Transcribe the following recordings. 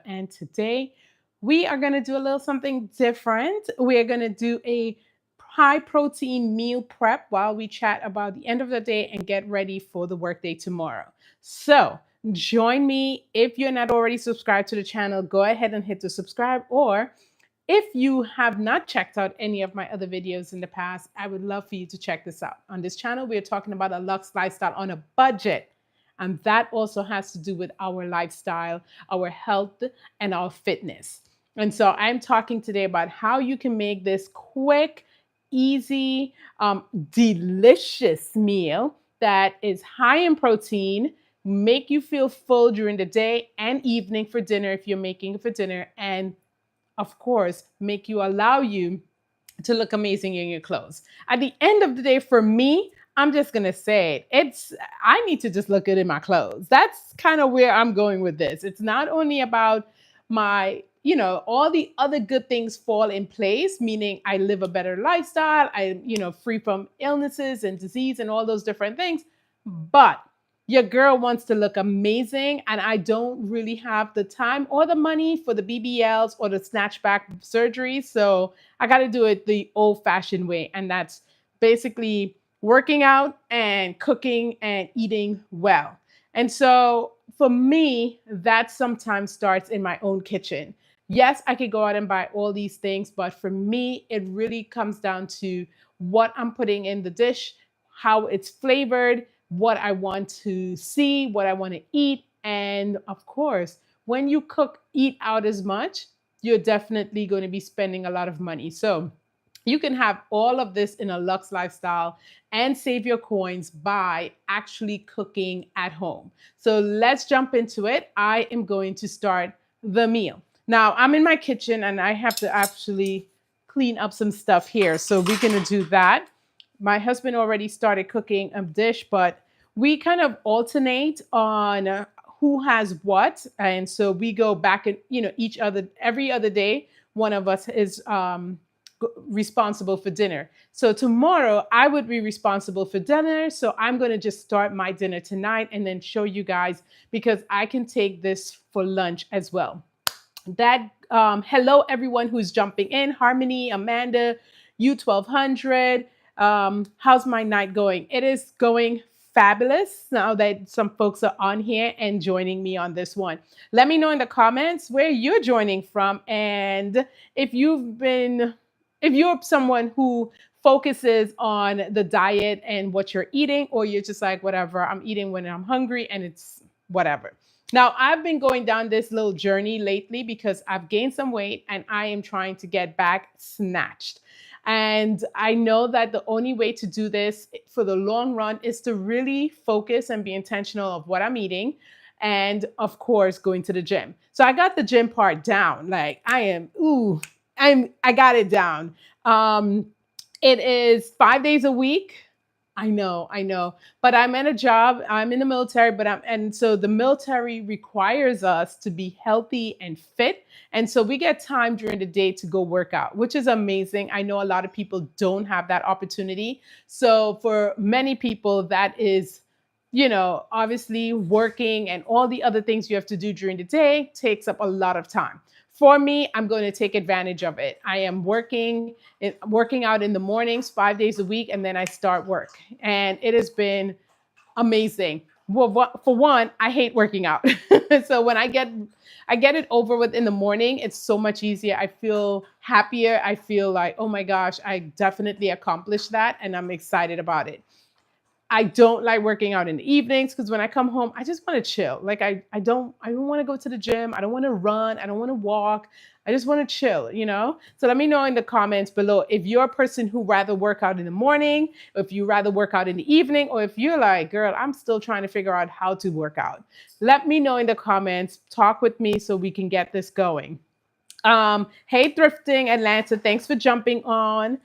and today we are going to do a little something different. We are going to do a high protein meal prep while we chat about the end of the day and get ready for the workday tomorrow. So, join me. If you're not already subscribed to the channel, go ahead and hit the subscribe, or if you have not checked out any of my other videos in the past, I would love for you to check this out. On this channel, we're talking about a luxe lifestyle on a budget. And that also has to do with our lifestyle, our health, and our fitness. And so I'm talking today about how you can make this quick, easy, delicious meal that is high in protein, make you feel full during the day and evening for dinner if you're making it for dinner, and of course, make you allow you to look amazing in your clothes. At the end of the day, for me, I'm just gonna say I need to just look good in my clothes. That's kind of where I'm going with this. It's not only about my, all the other good things fall in place, meaning I live a better lifestyle, free from illnesses and disease and all those different things, but your girl wants to look amazing, and I don't really have the time or the money for the BBLs or the snatchback surgery. So I got to do it the old fashioned way. And that's basically working out and cooking and eating well. And so for me, that sometimes starts in my own kitchen. Yes, I could go out and buy all these things, but for me, it really comes down to what I'm putting in the dish, how it's flavored, what I want to see, what I want to eat. And of course, when you eat out as much, you're definitely going to be spending a lot of money. So you can have all of this in a luxe lifestyle and save your coins by actually cooking at home. So let's jump into it. I am going to start the meal. Now, I'm in my kitchen and I have to actually clean up some stuff here. So we're going to do that. My husband already started cooking a dish, but we kind of alternate on who has what. And so we go back and, each other, every other day, one of us is responsible for dinner. So tomorrow I would be responsible for dinner. So I'm going to just start my dinner tonight and then show you guys, because I can take this for lunch as well. Hello, everyone who's jumping in. Harmony, Amanda, U1200. How's my night going? It is going fabulous now that some folks are on here and joining me on this one. Let me know in the comments where you're joining from, and if you're someone who focuses on the diet and what you're eating, or you're just like, whatever, I'm eating when I'm hungry and it's whatever. Now, I've been going down this little journey lately because I've gained some weight and I am trying to get back snatched. And I know that the only way to do this for the long run is to really focus and be intentional of what I'm eating. And of course, going to the gym. So I got the gym part down. Like I got it down. It is 5 days a week. I know. But I'm at a job. I'm in the military, and so the military requires us to be healthy and fit. And so we get time during the day to go work out, which is amazing. I know a lot of people don't have that opportunity. So for many people, that is, obviously working and all the other things you have to do during the day takes up a lot of time. For me, I'm going to take advantage of it. I am working out in the mornings 5 days a week, and then I start work. And it has been amazing. Well, for one, I hate working out. So when I get it over with in the morning, it's so much easier. I feel happier. I feel like, oh my gosh, I definitely accomplished that, and I'm excited about it. I don't like working out in the evenings because when I come home, I just want to chill. Like I don't want to go to the gym. I don't want to run. I don't want to walk. I just want to chill, So let me know in the comments below if you're a person who rather work out in the morning, if you rather work out in the evening, or if you're like, girl, I'm still trying to figure out how to work out. Let me know in the comments. Talk with me so we can get this going. Hey, Thrifting Atlanta, thanks for jumping on.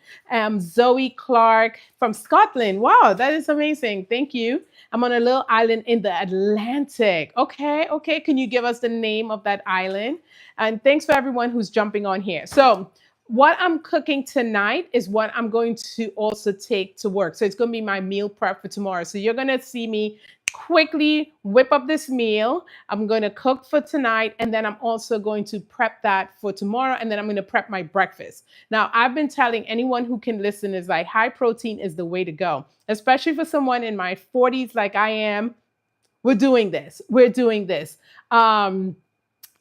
Zoe Clark from Scotland. Wow, that is amazing. Thank you. I'm on a little island in the Atlantic. Okay. Can you give us the name of that island? And thanks for everyone who's jumping on here. So what I'm cooking tonight is what I'm going to also take to work. So it's going to be my meal prep for tomorrow. So you're going to see me quickly whip up this meal. I'm going to cook for tonight, and then I'm also going to prep that for tomorrow, and then I'm going to prep my breakfast. Now, I've been telling anyone who can listen is like high protein is the way to go, especially for someone in my 40s like I am. We're doing this. We're doing this. Um,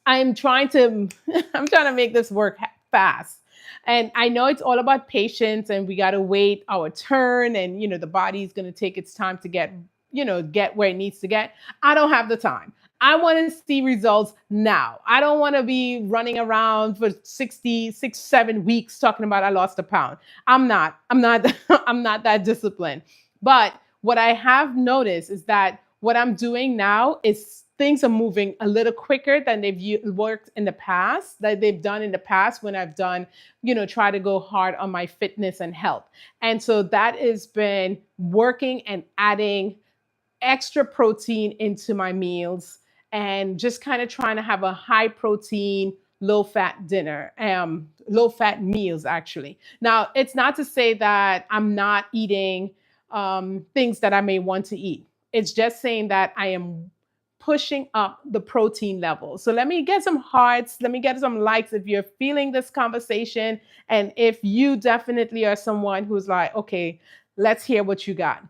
I'm trying to I'm trying to make this work fast. And I know it's all about patience and we got to wait our turn and the body's going to take its time to get where it needs to get. I don't have the time. I want to see results now. I don't want to be running around for 66 7 weeks talking about I lost a pound. I'm not I'm not that disciplined. But what I have noticed is that what I'm doing now is things are moving a little quicker than worked in the past, that they've done in the past when I've done, try to go hard on my fitness and health. And so that has been working and adding extra protein into my meals and just kind of trying to have a high protein, low fat dinner, low fat meals actually. Now, it's not to say that I'm not eating things that I may want to eat. It's just saying that I am pushing up the protein level. So let me get some hearts, let me get some likes if you're feeling this conversation. And if you definitely are someone who's like, okay, let's hear what you got.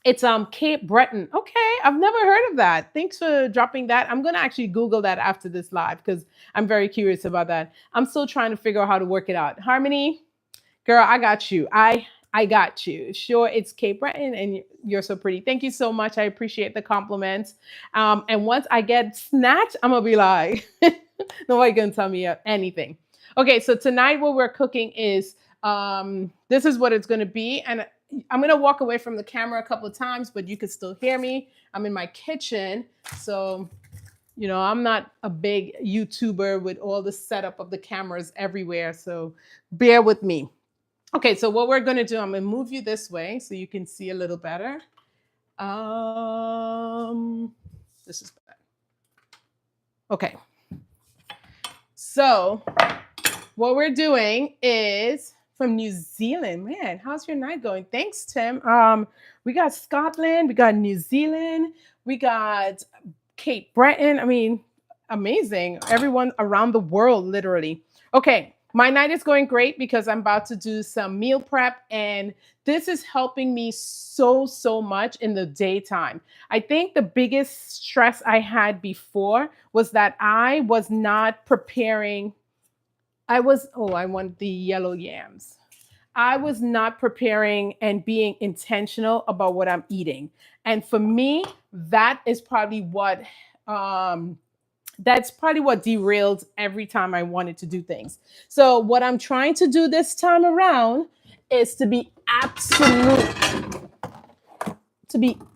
It's Cape Breton. Okay, I've never heard of that. Thanks for dropping that. I'm gonna actually Google that after this live because I'm very curious about that. I'm still trying to figure out how to work it out. Harmony, girl, I got you. I got you. Sure, it's Cape Breton, and you're so pretty. Thank you so much. I appreciate the compliments. And once I get snatched, I'm gonna be like, nobody gonna tell me anything. Okay, so tonight what we're cooking is this is what it's gonna be, and I'm gonna walk away from the camera a couple of times, but you can still hear me. I'm in my kitchen, so I'm not a big YouTuber with all the setup of the cameras everywhere, so bear with me. Okay, so what we're gonna do, I'm gonna move you this way so you can see a little better. This is better. Okay. So what we're doing is from New Zealand. Man, how's your night going? Thanks, Tim. We got Scotland, we got New Zealand, we got Cape Breton. I mean, amazing. Everyone around the world, literally. Okay, my night is going great because I'm about to do some meal prep, and this is helping me so much in the daytime. I think the biggest stress I had before was that I was not preparing. I want the yellow yams. I was not preparing and being intentional about what I'm eating. And for me, that is probably what um, that's probably what derailed every time I wanted to do things. So what I'm trying to do this time around is to be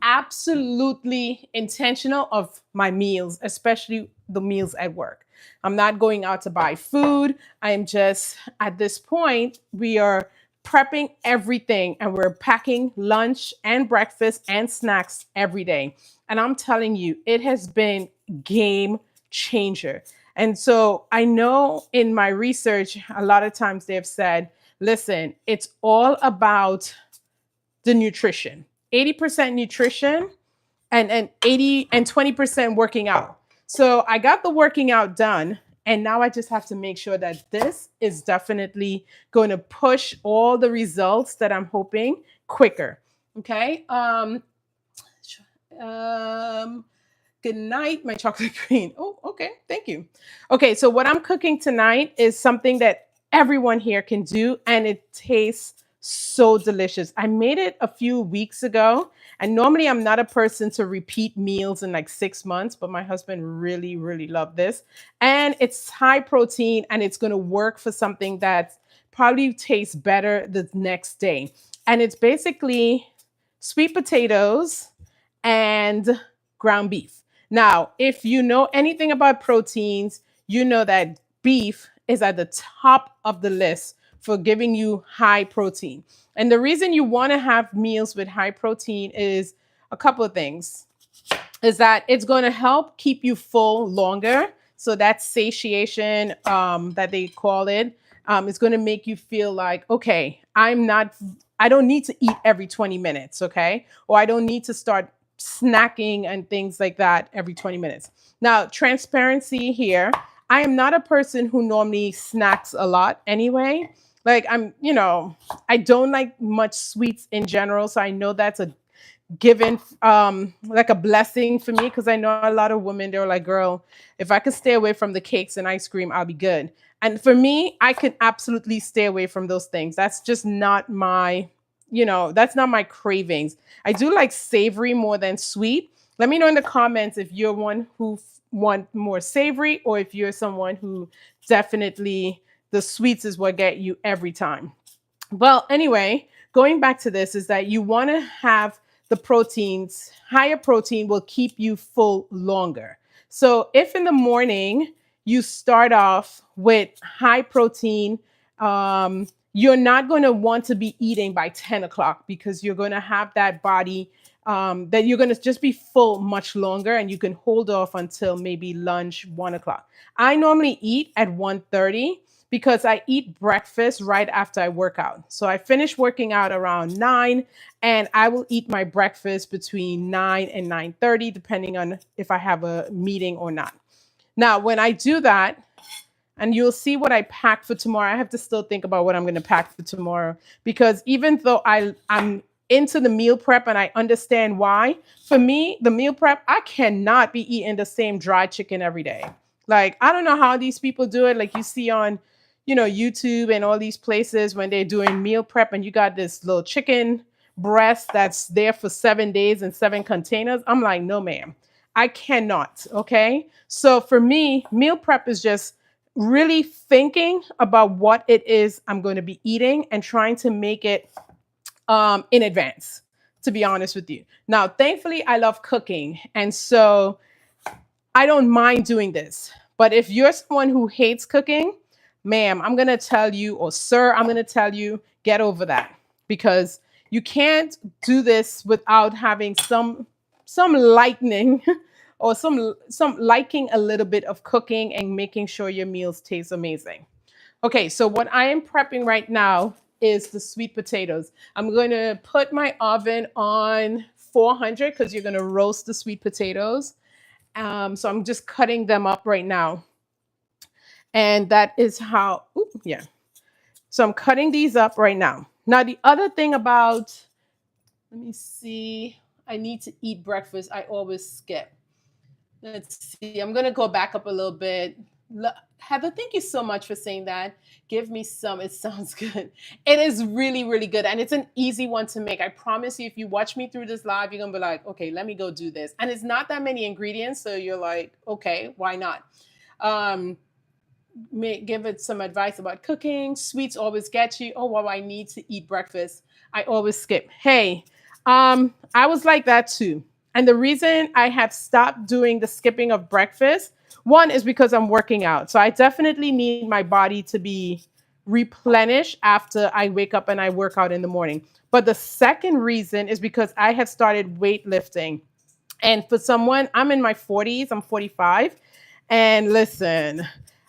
absolutely intentional of my meals, especially the meals at work. I'm not going out to buy food. I am just, at this point, we are prepping everything and we're packing lunch and breakfast and snacks every day. And I'm telling you, it has been game changer. And so I know in my research, a lot of times they've said, listen, it's all about the nutrition. 80% nutrition and 80 and 20% working out. So I got the working out done. And now I just have to make sure that this is definitely going to push all the results that I'm hoping quicker. Okay. Good night, my chocolate cream. Oh, okay. Thank you. Okay. So what I'm cooking tonight is something that everyone here can do, and it tastes so delicious. I made it a few weeks ago, and normally I'm not a person to repeat meals in like 6 months, but my husband really loved this. And it's high protein, and it's going to work for something that probably tastes better the next day. And it's basically sweet potatoes and ground beef. Now, if you know anything about proteins, you know that beef is at the top of the list for giving you high protein. And the reason you want to have meals with high protein is a couple of things. Is that it's going to help keep you full longer. So that satiation that they call it is going to make you feel like, okay, I don't need to eat every 20 minutes, okay? Or I don't need to start snacking and things like that every 20 minutes. Now, transparency here. I am not a person who normally snacks a lot anyway. Like I don't like much sweets in general, so I know that's a given, like a blessing for me, because I know a lot of women, they're like, girl, if I could stay away from the cakes and ice cream, I'll be good. And for me, I can absolutely stay away from those things. That's just not my, that's not my cravings. I do like savory more than sweet. Let me know in the comments if you're one who want more savory, or if you're someone who definitely the sweets is what get you every time. Well, anyway, going back to this is that you want to have the proteins. Higher protein will keep you full longer. So if in the morning you start off with high protein, you're not going to want to be eating by 10 o'clock, because you're going to have that body, that you're going to just be full much longer, and you can hold off until maybe lunch, 1 o'clock. I normally eat at 1:30, because I eat breakfast right after I work out. So I finish working out around 9, and I will eat my breakfast between 9 and 9:30, depending on if I have a meeting or not. Now, when I do that, and you'll see what I pack for tomorrow. I have to still think about what I'm going to pack for tomorrow, because even though I'm into the meal prep and I understand why, for me, the meal prep, I cannot be eating the same dry chicken every day. Like, I don't know how these people do it. Like, you see on, YouTube and all these places when they're doing meal prep, and you got this little chicken breast that's there for 7 days in 7 containers. I'm like, no, ma'am, I cannot. Okay. So for me, meal prep is just really thinking about what it is I'm going to be eating and trying to make it in advance, to be honest with you. Now, thankfully, I love cooking. And so I don't mind doing this. But if you're someone who hates cooking, ma'am, I'm going to tell you, or sir, I'm going to tell you, get over that, because you can't do this without having some lightning or some liking a little bit of cooking and making sure your meals taste amazing. Okay, so what I am prepping right now is the sweet potatoes. I'm going to put my oven on 400, because you're going to roast the sweet potatoes. So I'm just cutting them up right now. And that is how, yeah. So I'm cutting these up right now. Now, the other thing about, let me see, I need to eat breakfast. I always skip. Let's see. I'm going to go back up a little bit. Heather, thank you so much for saying that. Give me some. It sounds good. It is really, really good. And it's an easy one to make. I promise you, if you watch me through this live, you're going to be like, okay, let me go do this. And it's not that many ingredients. So you're like, okay, why not? Give it some advice about cooking. Sweets always get you. Oh, well, I need to eat breakfast. I always skip. Hey, I was like that too. And the reason I have stopped doing the skipping of breakfast, one is because I'm working out. So I definitely need my body to be replenished after I wake up and I work out in the morning. But the second reason is because I have started weightlifting. And for someone, I'm in my 40s, I'm 45. And listen,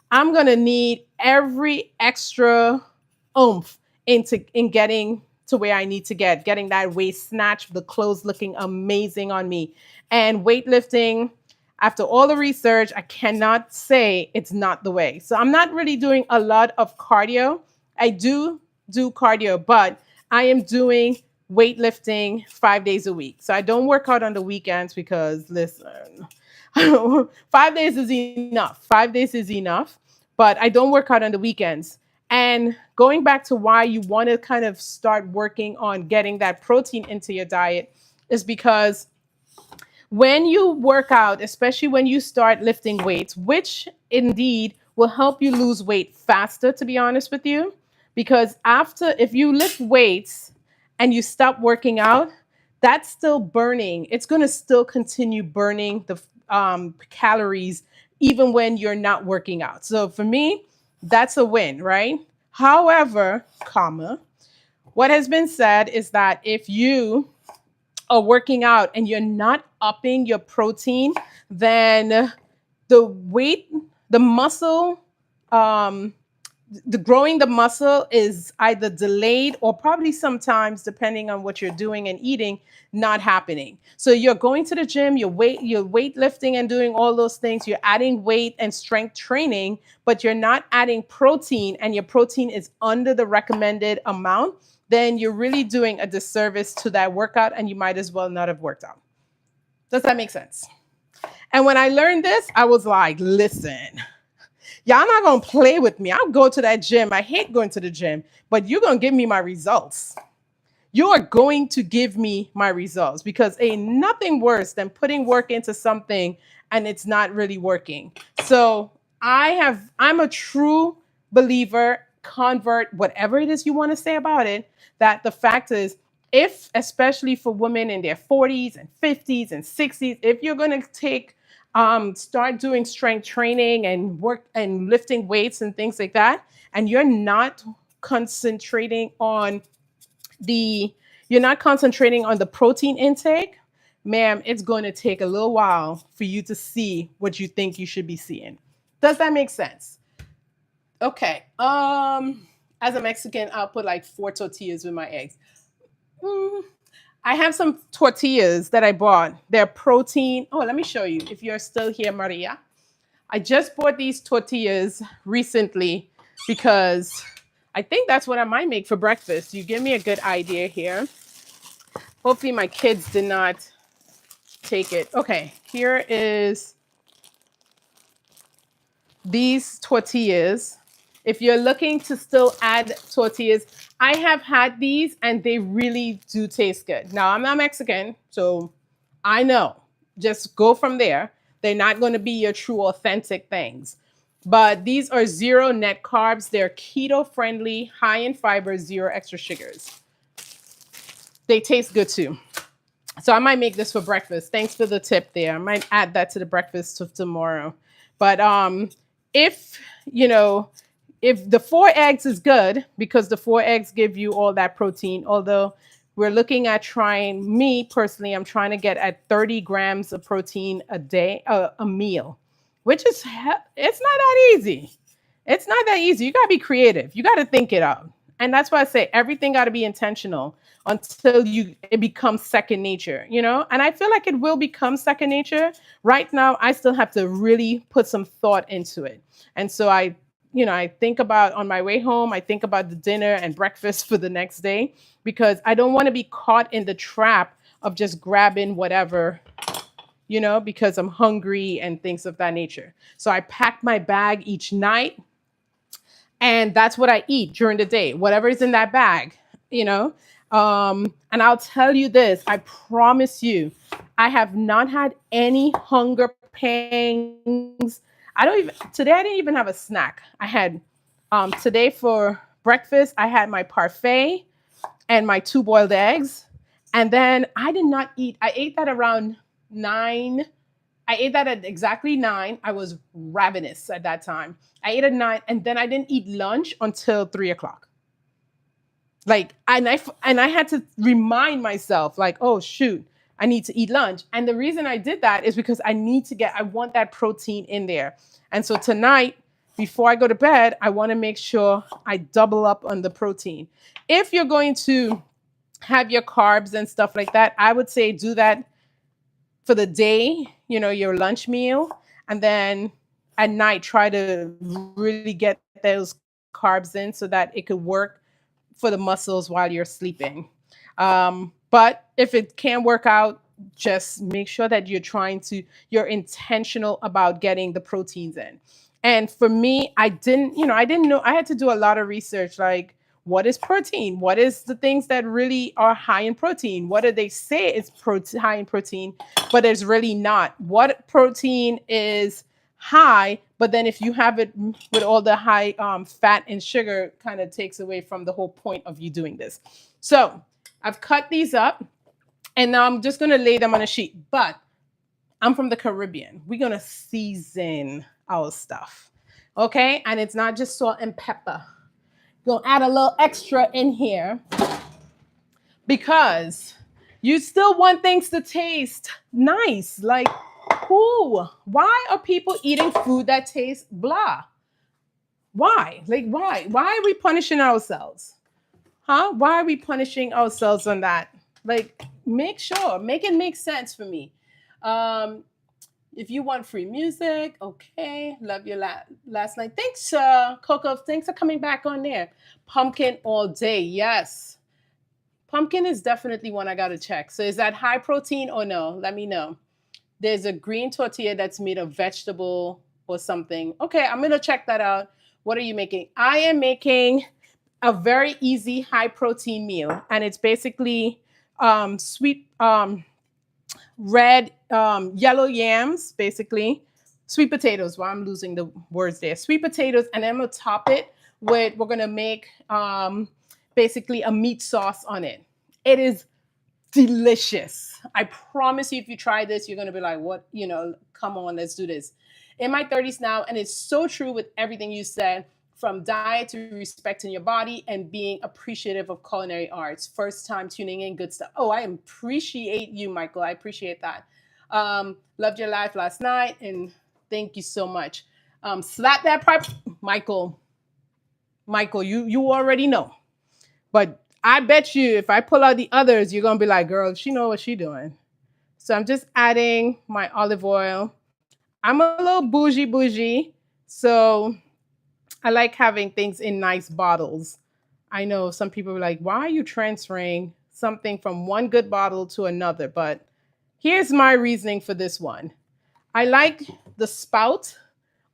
I'm going to need every extra oomph in getting to where I need to getting that waist snatch, the clothes looking amazing on me. And weightlifting, after all the research, I cannot say it's not the way. So I'm not really doing a lot of cardio. I do cardio, but I am doing weightlifting 5 days a week. So I don't work out on the weekends, because listen, 5 days is enough. 5 days is enough, but I don't work out on the weekends. And going back to why you want to kind of start working on getting that protein into your diet is because when you work out, especially when you start lifting weights, which indeed will help you lose weight faster, to be honest with you, because if you lift weights and you stop working out, that's still burning. It's going to still continue burning the calories even when you're not working out. So for me, that's a win, right? However, what has been said is that if you are working out and you're not upping your protein, then the muscle the growing the muscle is either delayed or probably sometimes, depending on what you're doing and eating, not happening. So you're going to the gym, you're weightlifting and doing all those things, you're adding weight and strength training, but you're not adding protein, and your protein is under the recommended amount, then you're really doing a disservice to that workout, and you might as well not have worked out. Does that make sense? And when I learned this, I was like, listen, y'all not gonna play with me. I'll go to that gym. I hate going to the gym, but you're gonna give me my results. You are going to give me my results, because ain't nothing worse than putting work into something and it's not really working. So I'm a true believer, convert, whatever it is you want to say about it, that the fact is, if, especially for women in their 40s and 50s and 60s, if you're going to start doing strength training and work and lifting weights and things like that, and you're not concentrating on the protein intake, ma'am, it's going to take a little while for you to see what you think you should be seeing. Does that make sense? Okay. As a Mexican, I'll put like 4 tortillas with my eggs. I have some tortillas that I bought. They're protein. Oh, let me show you if you're still here, Maria. I just bought these tortillas recently because I think that's what I might make for breakfast. You give me a good idea here. Hopefully my kids did not take it. Okay, here is these tortillas. If you're looking to still add tortillas, I have had these and they really do taste good. Now, I'm not Mexican, so I know. Just go from there. They're not going to be your true authentic things. But these are 0 net carbs. They're keto friendly, high in fiber, 0 extra sugars. They taste good too. So I might make this for breakfast. Thanks for the tip there. I might add that to the breakfast of tomorrow. But if the 4 eggs is good, because the 4 eggs give you all that protein, although we're looking at me personally, I'm trying to get at 30 grams of protein a day, a meal, which is, it's not that easy. It's not that easy. You got to be creative. You got to think it out. And that's why I say everything got to be intentional until it becomes second nature, And I feel like it will become second nature. Right now, I still have to really put some thought into it. And so I think about, on my way home, I think about the dinner and breakfast for the next day, because I don't want to be caught in the trap of just grabbing whatever, because I'm hungry and things of that nature. So I pack my bag each night, and that's what I eat during the day, whatever is in that bag, and I'll tell you this, I promise you, I have not had any hunger pangs. Today I didn't even have a snack. I had, today for breakfast, I had my parfait and my 2 boiled eggs. And then I did not eat. I ate that around 9. I ate that at exactly 9. I was ravenous at that time. I ate at 9, and then I didn't eat lunch until 3 o'clock. And I had to remind myself, like, oh shoot, I need to eat lunch. And the reason I did that is because I want that protein in there. And so tonight, before I go to bed, I want to make sure I double up on the protein. If you're going to have your carbs and stuff like that, I would say do that for the day, your lunch meal. And then at night, try to really get those carbs in so that it could work for the muscles while you're sleeping. But if it can't work out, just make sure that you're intentional about getting the proteins in. And for me, I didn't know. I had to do a lot of research, like, what is protein? What is the things that really are high in protein? What do they say is high in protein, but it's really not? What protein is high, but then if you have it with all the high fat and sugar, kind of takes away from the whole point of you doing this. So I've cut these up, and now I'm just going to lay them on a sheet. But I'm from the Caribbean. We're going to season our stuff, okay? And it's not just salt and pepper. Going to add a little extra in here because you still want things to taste nice. Like, why are people eating food that tastes blah? Why? Like, why? Why are we punishing ourselves? Huh? Why are we punishing ourselves on that? Like, make sure, make it make sense for me. Um, if you want free music, okay. Love your last night. Thanks, Coco. Thanks for coming back on there. Pumpkin all day. Yes. Pumpkin is definitely one I got to check. So is that high protein or no? Let me know. There's a green tortilla that's made of vegetable or something. Okay, I'm going to check that out. What are you making? I am making a very easy high protein meal, and it's basically sweet red yellow yams, basically sweet potatoes. Well, I'm losing the words there. Sweet potatoes, and then I'm gonna top it with. We're gonna make basically a meat sauce on it. It is delicious. I promise you, if you try this, you're gonna be like, "What? You know? Come on, let's do this." In my 30s now, and it's so true with everything you said, from diet to respecting your body and being appreciative of culinary arts. First time tuning in, good stuff. Oh, I appreciate you, Michael. I appreciate that. Loved your live last night, and thank you so much. Slap that pipe, Michael. Michael, you already know, but I bet you if I pull out the others, you're gonna be like, girl, she know what she doing. So I'm just adding my olive oil. I'm a little bougie, so I like having things in nice bottles. I know some people are like, why are you transferring something from one good bottle to another? But here's my reasoning for this one. I like the spout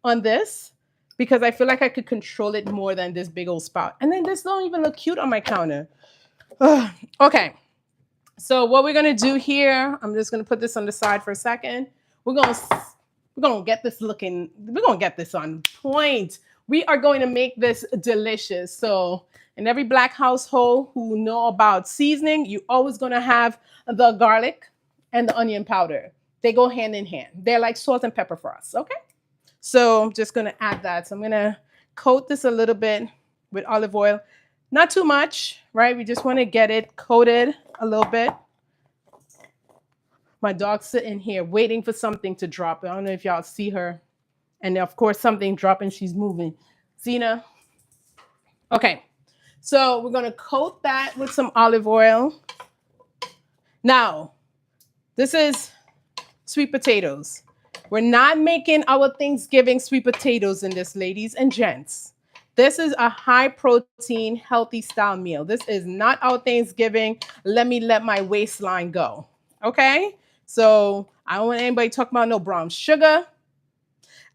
on this because I feel like I could control it more than this big old spout. And then this don't even look cute on my counter. Ugh. Okay. So what we're gonna do here, I'm just gonna put this on the side for a second. We're gonna get this looking. We're gonna get this on point. We are going to make this delicious. So in every Black household who know about seasoning, you always gonna have the garlic and the onion powder. They go hand in hand. They're like salt and pepper for us. Okay. So I'm just gonna add that. So I'm gonna coat this a little bit with olive oil. Not too much, right? We just want to get it coated a little bit. My dog's sitting here waiting for something to drop. I don't know if y'all see her. And of course, something dropping, she's moving. Zena. Okay. So we're going to coat that with some olive oil. Now, this is sweet potatoes. We're not making our Thanksgiving sweet potatoes in this, ladies and gents. This is a high protein, healthy style meal. This is not our Thanksgiving. Let me let my waistline go. Okay? So I don't want anybody talking about no brown sugar.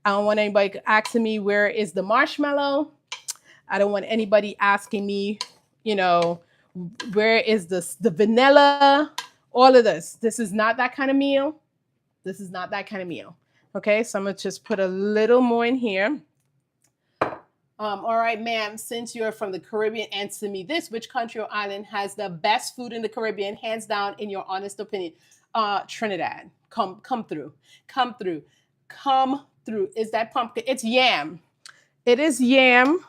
I don't want anybody asking me where is the marshmallow. I don't want anybody asking me, where is the vanilla? All of this. This is not that kind of meal. This is not that kind of meal. Okay, so I'm gonna just put a little more in here. All right, ma'am, since you're from the Caribbean, answer me this. Which country or island has the best food in the Caribbean, hands down, in your honest opinion? Trinidad. Come through. Come through. Come through. Is that pumpkin? It's yam. It is yam.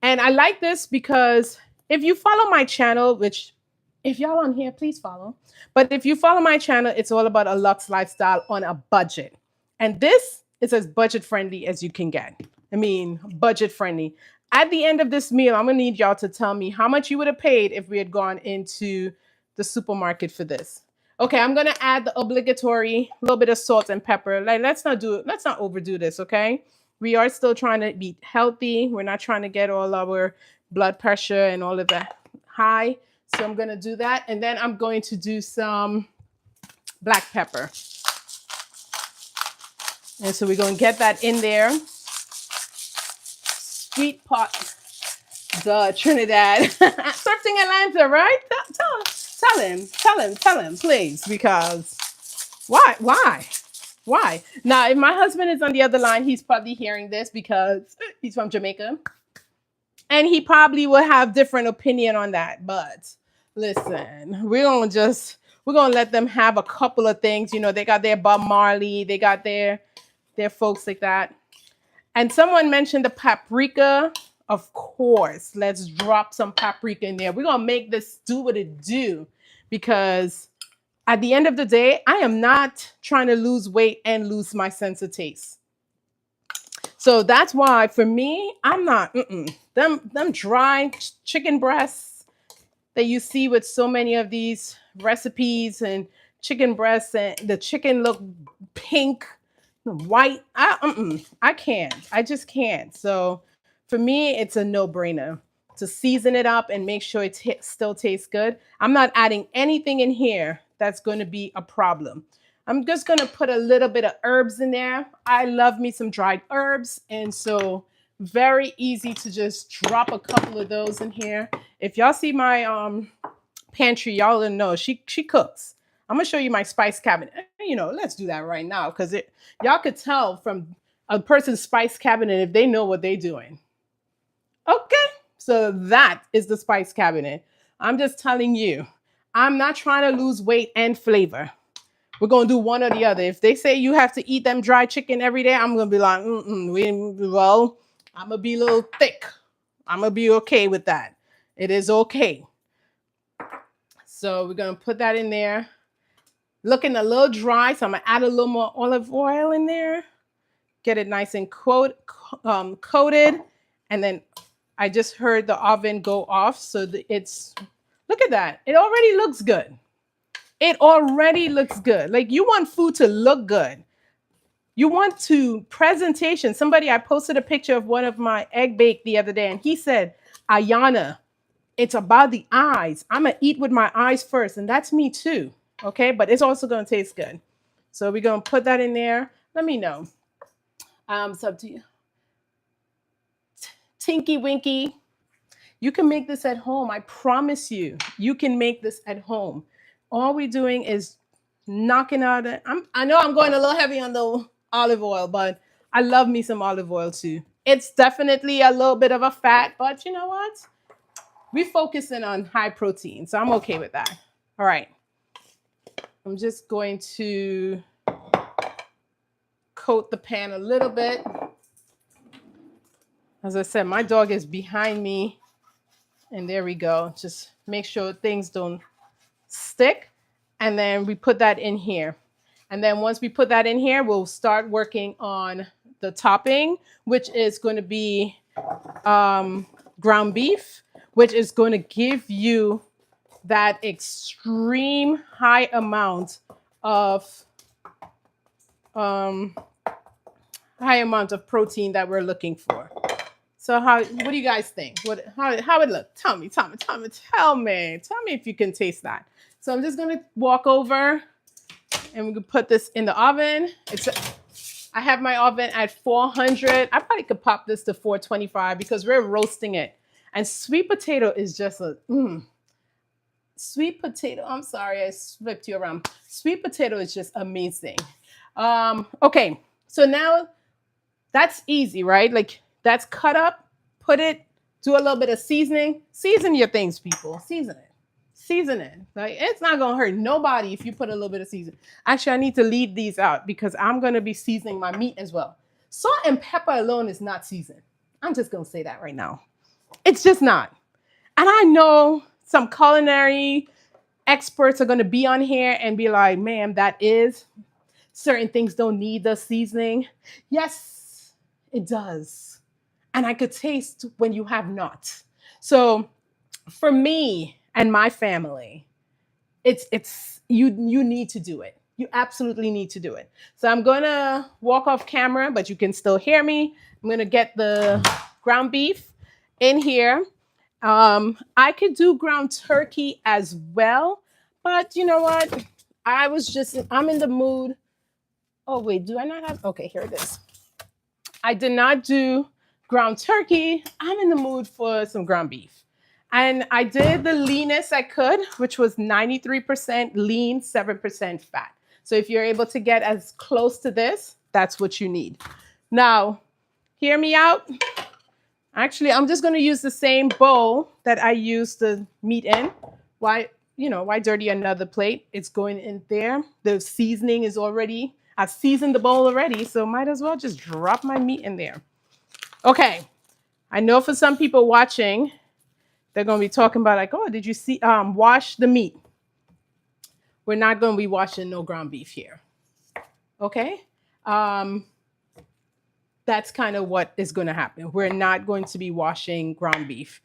And I like this because if you follow my channel, which if y'all on here, please follow. But if you follow my channel, it's all about a luxe lifestyle on a budget. And this is as budget friendly as you can get. I mean, budget friendly. At the end of this meal, I'm going to need y'all to tell me how much you would have paid if we had gone into the supermarket for this. Okay, I'm going to add the obligatory little bit of salt and pepper. Like, let's not overdo this, okay? We are still trying to be healthy. We're not trying to get all our blood pressure and all of that high. So I'm going to do that. And then I'm going to do some black pepper. And so we're going to get that in there. Sweet pot, the Trinidad. Surfing Atlanta, right? Tell him, please. Because why? Now, if my husband is on the other line, he's probably hearing this because he's from Jamaica. And he probably will have different opinion on that. But listen, we're gonna let them have a couple of things. They got their Bob Marley, they got their folks like that. And someone mentioned the paprika. Of course, let's drop some paprika in there. We're gonna make this do what it do, because at the end of the day, I am not trying to lose weight and lose my sense of taste. So that's why for me, I'm not them dry chicken breasts that you see with so many of these recipes and chicken breasts and the chicken look pink, white. I can't. I just can't. So for me, it's a no-brainer to season it up and make sure it still tastes good. I'm not adding anything in here that's going to be a problem. I'm just going to put a little bit of herbs in there. I love me some dried herbs, and so very easy to just drop a couple of those in here. If y'all see my pantry, y'all will know she cooks. I'm gonna show you my spice cabinet. Let's do that right now because it y'all could tell from a person's spice cabinet if they know what they're doing. Okay, so that is the spice cabinet. I'm just telling you, I'm not trying to lose weight and flavor. We're gonna do one or the other. If they say you have to eat them dry chicken every day, I'm gonna be like, well, I'm gonna be a little thick. I'm gonna be okay with that. It is okay. So we're gonna put that in there. Looking a little dry, so I'm gonna add a little more olive oil in there. Get it nice and coated, and then I just heard the oven go off, so it's look at that. It already looks good. It already looks good. Like you want food to look good. You want to presentation. Somebody I posted a picture of one of my egg bake the other day, and he said, Ayana, it's about the eyes. I'm gonna eat with my eyes first, and that's me too. Okay, but it's also gonna taste good. So we're gonna put that in there. Let me know. It's up to you. Tinky Winky, you can make this at home. I promise you, you can make this at home. All we're doing is knocking out. I know I'm going a little heavy on the olive oil, but I love me some olive oil too. It's definitely a little bit of a fat, but you know what? We're focusing on high protein, so I'm okay with that. All right. I'm just going to coat the pan a little bit. As I said, my dog is behind me. And there we go. Just make sure things don't stick. And then we put that in here. And then once we put that in here, we'll start working on the topping, which is going to be ground beef, which is going to give you that extreme high amount of protein that we're looking for. So what do you guys think? How it look? Tell me if you can taste that. So I'm just gonna walk over and we can put this in the oven. I have my oven at 400. I probably could pop this to 425 because we're roasting it. And sweet potato is just sweet potato. I'm sorry, I flipped you around. Sweet potato is just amazing. Okay, so now that's easy, right? Like that's cut up, put it, do a little bit of seasoning. Season your things, people. Season it. Season it. Like it's not gonna hurt nobody if you put a little bit of seasoning. Actually, I need to leave these out because I'm gonna be seasoning my meat as well. Salt and pepper alone is not seasoned. I'm just gonna say that right now. It's just not. And I know some culinary experts are gonna be on here and be like, ma'am, that is certain things don't need the seasoning. Yes, it does. And I could taste when you have not. So for me and my family, it's you need to do it. You absolutely need to do it. So I'm gonna walk off camera, but you can still hear me. I'm gonna get the ground beef in here. I could do ground turkey as well, but you know what? I'm in the mood. Oh wait, do I not have? Okay, here it is. I did not do ground turkey. I'm in the mood for some ground beef. And I did the leanest I could, which was 93% lean, 7% fat. So if you're able to get as close to this, that's what you need. Now, hear me out. Actually, I'm just going to use the same bowl that I used the meat in. Why dirty another plate? It's going in there. The seasoning is already, I've seasoned the bowl already, so might as well just drop my meat in there. Okay, I know for some people watching, they're going to be talking about like, oh, did you see wash the meat? We're not going to be washing no ground beef here. Okay? that's kind of what is going to happen. We're not going to be washing ground beef.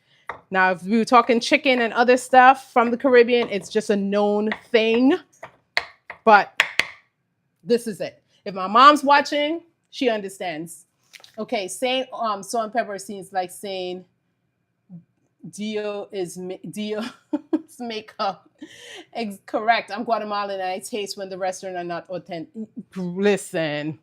Now, if we were talking chicken and other stuff from the Caribbean, it's just a known thing. But this is it. If my mom's watching, she understands. Okay, saying salt and pepper seems like saying Dio is Dio makeup. Correct. I'm Guatemalan and I taste when the restaurant are not authentic. Listen.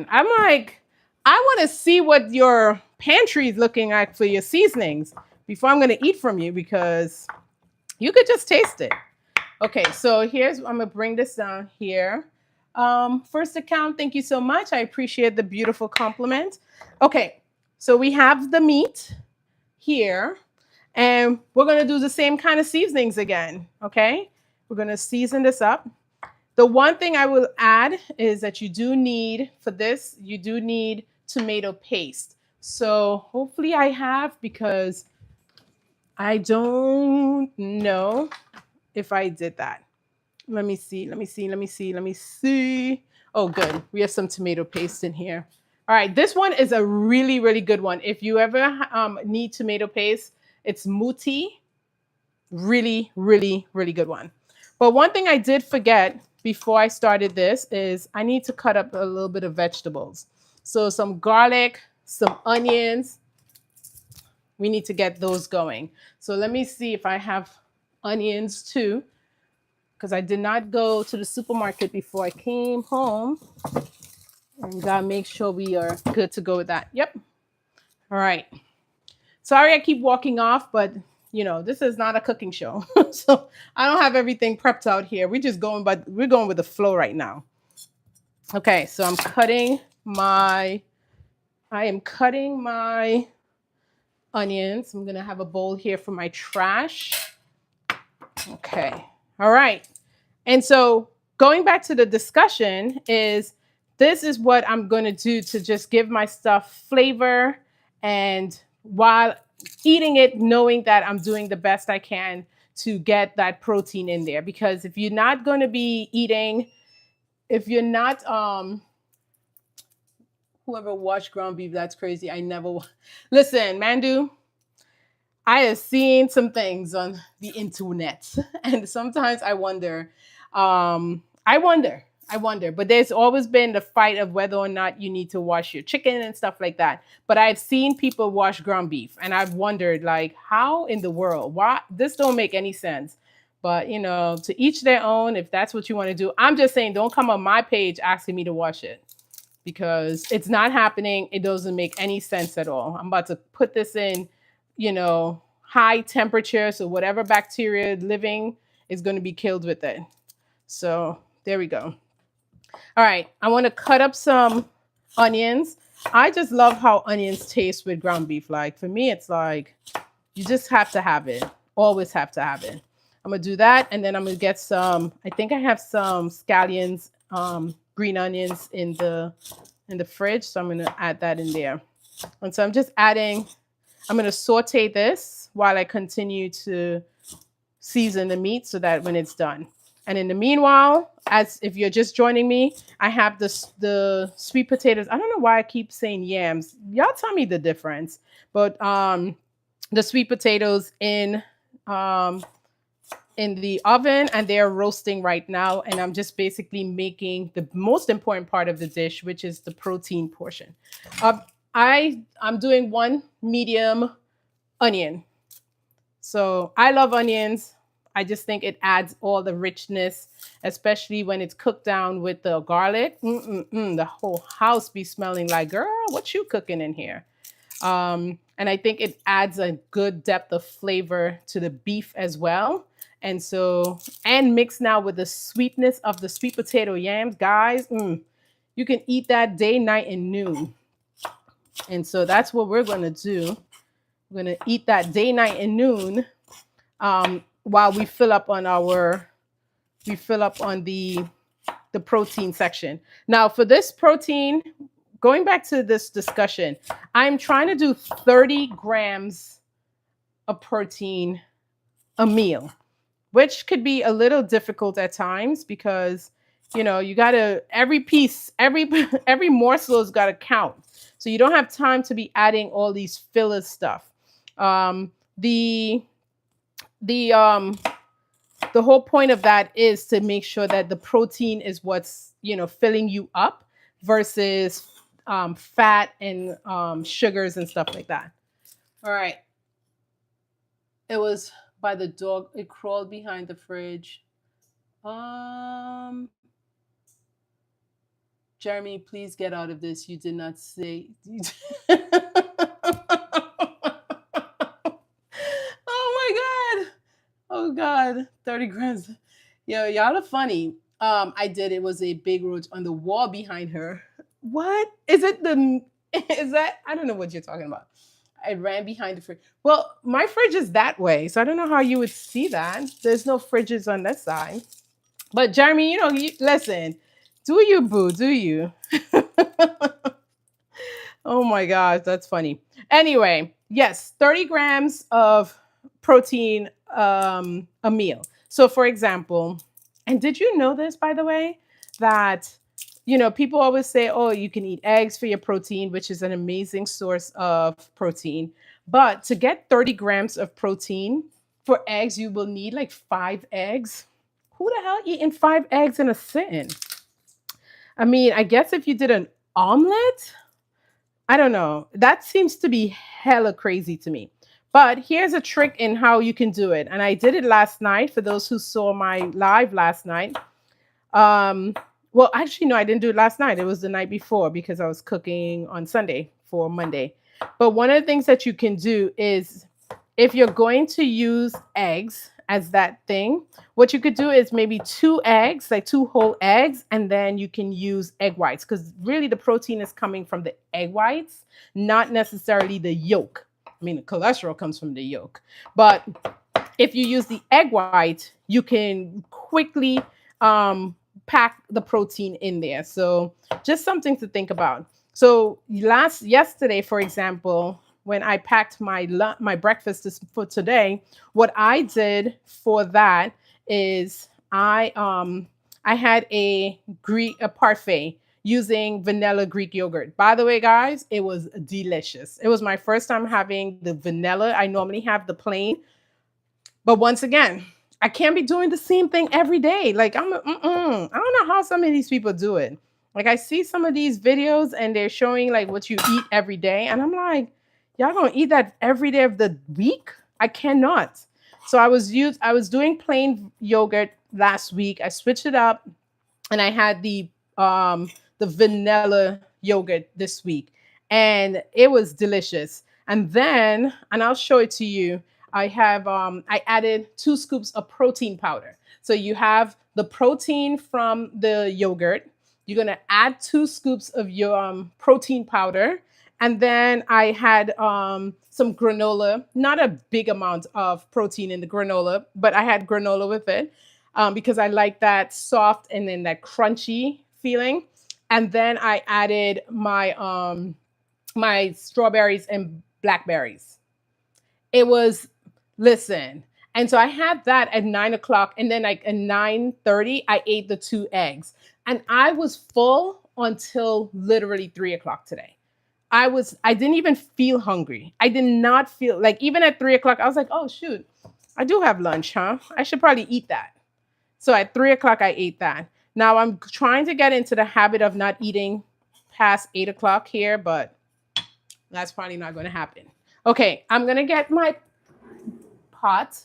I'm like, I want to see what your pantry is looking like for your seasonings before I'm going to eat from you, because you could just taste it. Okay, so here's, I'm going to bring this down here. First account, thank you so much. I appreciate the beautiful compliment. Okay, so we have the meat here, and we're going to do the same kind of seasonings again. Okay, we're going to season this up. The one thing I will add is that you do need, for this, you do need tomato paste. So hopefully I have, because I don't know if I did that. Let me see. Oh, good. We have some tomato paste in here. All right, this one is a really, really good one. If you ever need tomato paste, it's Muti. Really, really, really good one. But one thing I did forget before I started this is I need to cut up a little bit of vegetables. So some garlic, some onions. We need to get those going. So let me see if I have onions too, because I did not go to the supermarket before I came home. And gotta make sure we are good to go with that. Yep. All right. Sorry I keep walking off, but you know, this is not a cooking show. So I don't have everything prepped out here. We're going with the flow right now. Okay, so I am cutting my onions. I'm gonna have a bowl here for my trash. Okay. All right. And so going back to the discussion is, this is what I'm going to do to just give my stuff flavor, and while eating it, knowing that I'm doing the best I can to get that protein in there. Because if you're not going to be eating, if you're not, whoever watched ground beef, that's crazy. I never, listen, Mandu, I have seen some things on the internet, and sometimes I wonder, but there's always been the fight of whether or not you need to wash your chicken and stuff like that. But I've seen people wash ground beef, and I've wondered, like, how in the world? Why? This don't make any sense. But, you know, to each their own. If that's what you want to do. I'm just saying, don't come on my page asking me to wash it, because it's not happening. It doesn't make any sense at all. I'm about to put this in, you know, high temperature. So whatever bacteria living is going to be killed with it. So there we go. All right, I want to cut up some onions. I just love how onions taste with ground beef. Like, for me, it's like, you just have to have it. Always have to have it. I'm going to do that, and then I'm going to get some, I think I have some scallions, green onions in the fridge, so I'm going to add that in there. And so I'm just adding, I'm going to saute this while I continue to season the meat so that when it's done. And in the meanwhile, as if you're just joining me, I have the sweet potatoes. I don't know why I keep saying yams. Y'all tell me the difference. But the sweet potatoes in the oven, and they're roasting right now. And I'm just basically making the most important part of the dish, which is the protein portion. I'm doing one medium onion. So I love onions. I just think it adds all the richness, especially when it's cooked down with the garlic. The whole house be smelling like, girl, what you cooking in here? And I think it adds a good depth of flavor to the beef as well. And so, and mixed now with the sweetness of the sweet potato yams, guys, you can eat that day, night, and noon. And so that's what we're going to do. We're going to eat that day, night, and noon. While we fill up on the protein section. Now for this protein, going back to this discussion, I'm trying to do 30 grams of protein a meal, which could be a little difficult at times because You know, you gotta every piece, every every morsel has got to count. So you don't have time to be adding all these filler stuff. Um, the the um the whole point of that is to make sure that the protein is what's, you know, filling you up versus fat and sugars and stuff like that. All right. It was by the dog. It crawled behind the fridge. Um, Jeremy, please get out of this. You did not say. Oh my god. Oh God, 30 grams. Yo, y'all are funny. I did. It was a big roach on the wall behind her. What? Is it the is that I don't know what you're talking about. I ran behind the fridge. Well, my fridge is that way, so I don't know how you would see that. There's no fridges on that side. But Jeremy, you know, listen, do you, boo? Do you? Oh my gosh, that's funny. Anyway, yes, 30 grams of protein a meal. So, for example, and did you know this, by the way, that, you know, people always say, oh, you can eat eggs for your protein, which is an amazing source of protein. But to get 30 grams of protein for eggs, you will need like 5 eggs. Who the hell eating 5 eggs in a sitting? I mean, I guess if you did an omelet, I don't know. That seems to be hella crazy to me. But here's a trick in how you can do it. And I did it last night for those who saw my live last night. Um, well, actually, no, I didn't do it last night. It was the night before because I was cooking on Sunday for Monday. But one of the things that you can do is if you're going to use eggs as that thing, what you could do is maybe 2 eggs, like 2 whole eggs, and then you can use egg whites because really the protein is coming from the egg whites, not necessarily the yolk. I mean, the cholesterol comes from the yolk. But if you use the egg white, you can quickly pack the protein in there. So just something to think about. So yesterday, for example, when I packed my breakfast for today, what I did for that is I had a parfait using vanilla Greek yogurt. By the way, guys, it was delicious. It was my first time having the vanilla. I normally have the plain, but once again, I can't be doing the same thing every day. Like I don't know how some of these people do it. Like I see some of these videos and they're showing like what you eat every day, and I'm like, y'all gonna eat that every day of the week? I cannot. So I was doing plain yogurt last week. I switched it up, and I had the vanilla yogurt this week, and it was delicious. And I'll show it to you. I added 2 scoops of protein powder. So you have the protein from the yogurt. You're gonna add 2 scoops of your protein powder, and then I had some granola, not a big amount of protein in the granola, but I had granola with it because I like that soft and then that crunchy feeling. And then I added my strawberries and blackberries. It was listen. And so I had that at 9 o'clock, and then like at 9:30, I ate the 2 eggs, and I was full until literally 3 o'clock today. I didn't even feel hungry. I did not feel like even at 3 o'clock, I was like, oh shoot, I do have lunch, huh? I should probably eat that. So at 3 o'clock, I ate that. Now I'm trying to get into the habit of not eating past 8 o'clock here, but that's probably not going to happen. Okay, I'm going to get my pot.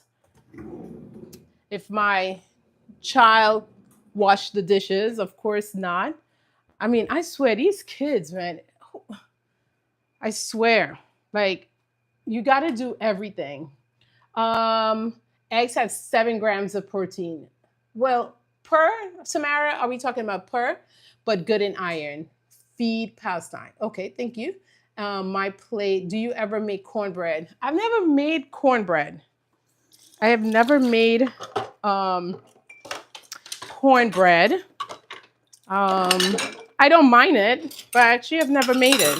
If my child washed the dishes, of course not. I mean, I swear, these kids, man, I swear, like, you got to do everything. Um, Eggs have 7 grams of protein. Well, per, Samara, are we talking about per? But good in iron. Feed Palestine. Okay, thank you. My plate. Do you ever make cornbread? I've never made cornbread. I have never made cornbread. I don't mind it, but I actually have never made it.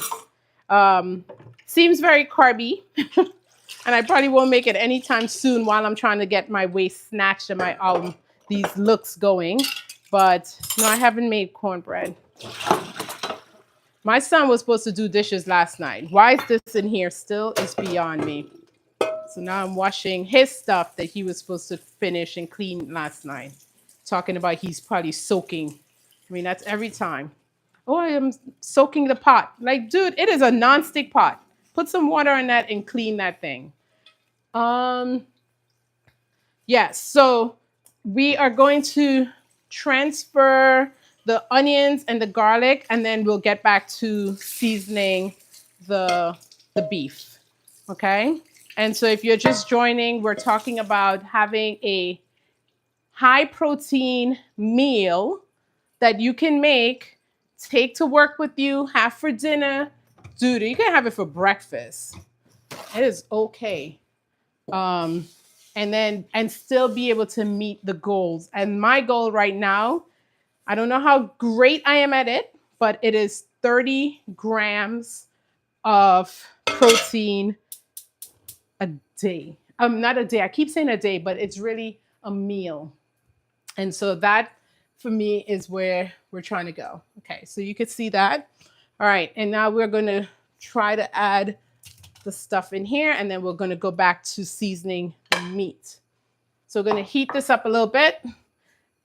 Seems very carby, and I probably won't make it anytime soon while I'm trying to get my waist snatched and my these looks going. But no, I haven't made cornbread. My son was supposed to do dishes last night. Why is this in here still is beyond me. So now I'm washing his stuff that he was supposed to finish and clean last night. Talking about he's probably soaking. I mean, that's every time. Oh, I am soaking the pot. Like, dude, it is a non-stick pot. Put some water on that and clean that thing. Um, yes, so we are going to transfer the onions and the garlic, and then we'll get back to seasoning the the beef. Okay? And so if you're just joining, we're talking about having a high protein meal that you can make, take to work with you, have for dinner. Dude, you can have it for breakfast. It is okay. Um, and still be able to meet the goals. And my goal right now, I don't know how great I am at it, but it is 30 grams of protein a day. Not a day. I keep saying a day, but it's really a meal. And so that for me is where we're trying to go. Okay, so you can see that. All right, and now we're going to try to add the stuff in here, and then we're going to go back to seasoning the meat. So we're going to heat this up a little bit.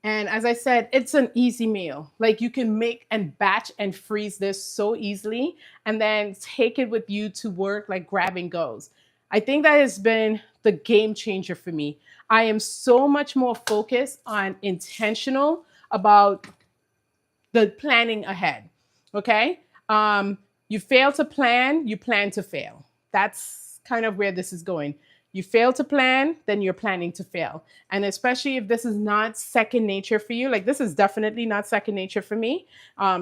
And as I said, it's an easy meal. Like you can make and batch and freeze this so easily and then take it with you to work like grab and goes. I think that has been the game changer for me. I am so much more focused on intentional about the planning ahead. Okay. You fail to plan, you plan to fail. That's kind of where this is going. You fail to plan, then you're planning to fail. And especially if this is not second nature for you, like this is definitely not second nature for me,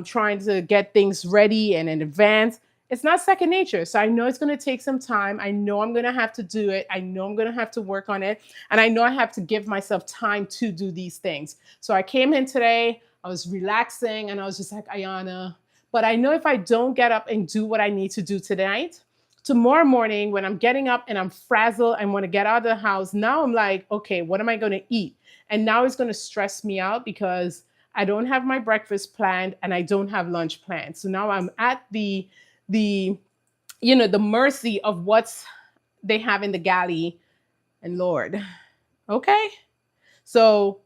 trying to get things ready and in advance. It's not second nature. So I know it's going to take some time. I know I'm going to have to do it. I know I'm going to have to work on it. And I know I have to give myself time to do these things. So I came in today, I was relaxing, and I was just like, Ayana. But I know if I don't get up and do what I need to do tonight, tomorrow morning when I'm getting up and I'm frazzled and want to get out of the house, now I'm like, okay, what am I going to eat? And now it's going to stress me out because I don't have my breakfast planned and I don't have lunch planned. So now I'm at the the mercy of what's they have in the galley. And Lord, okay, so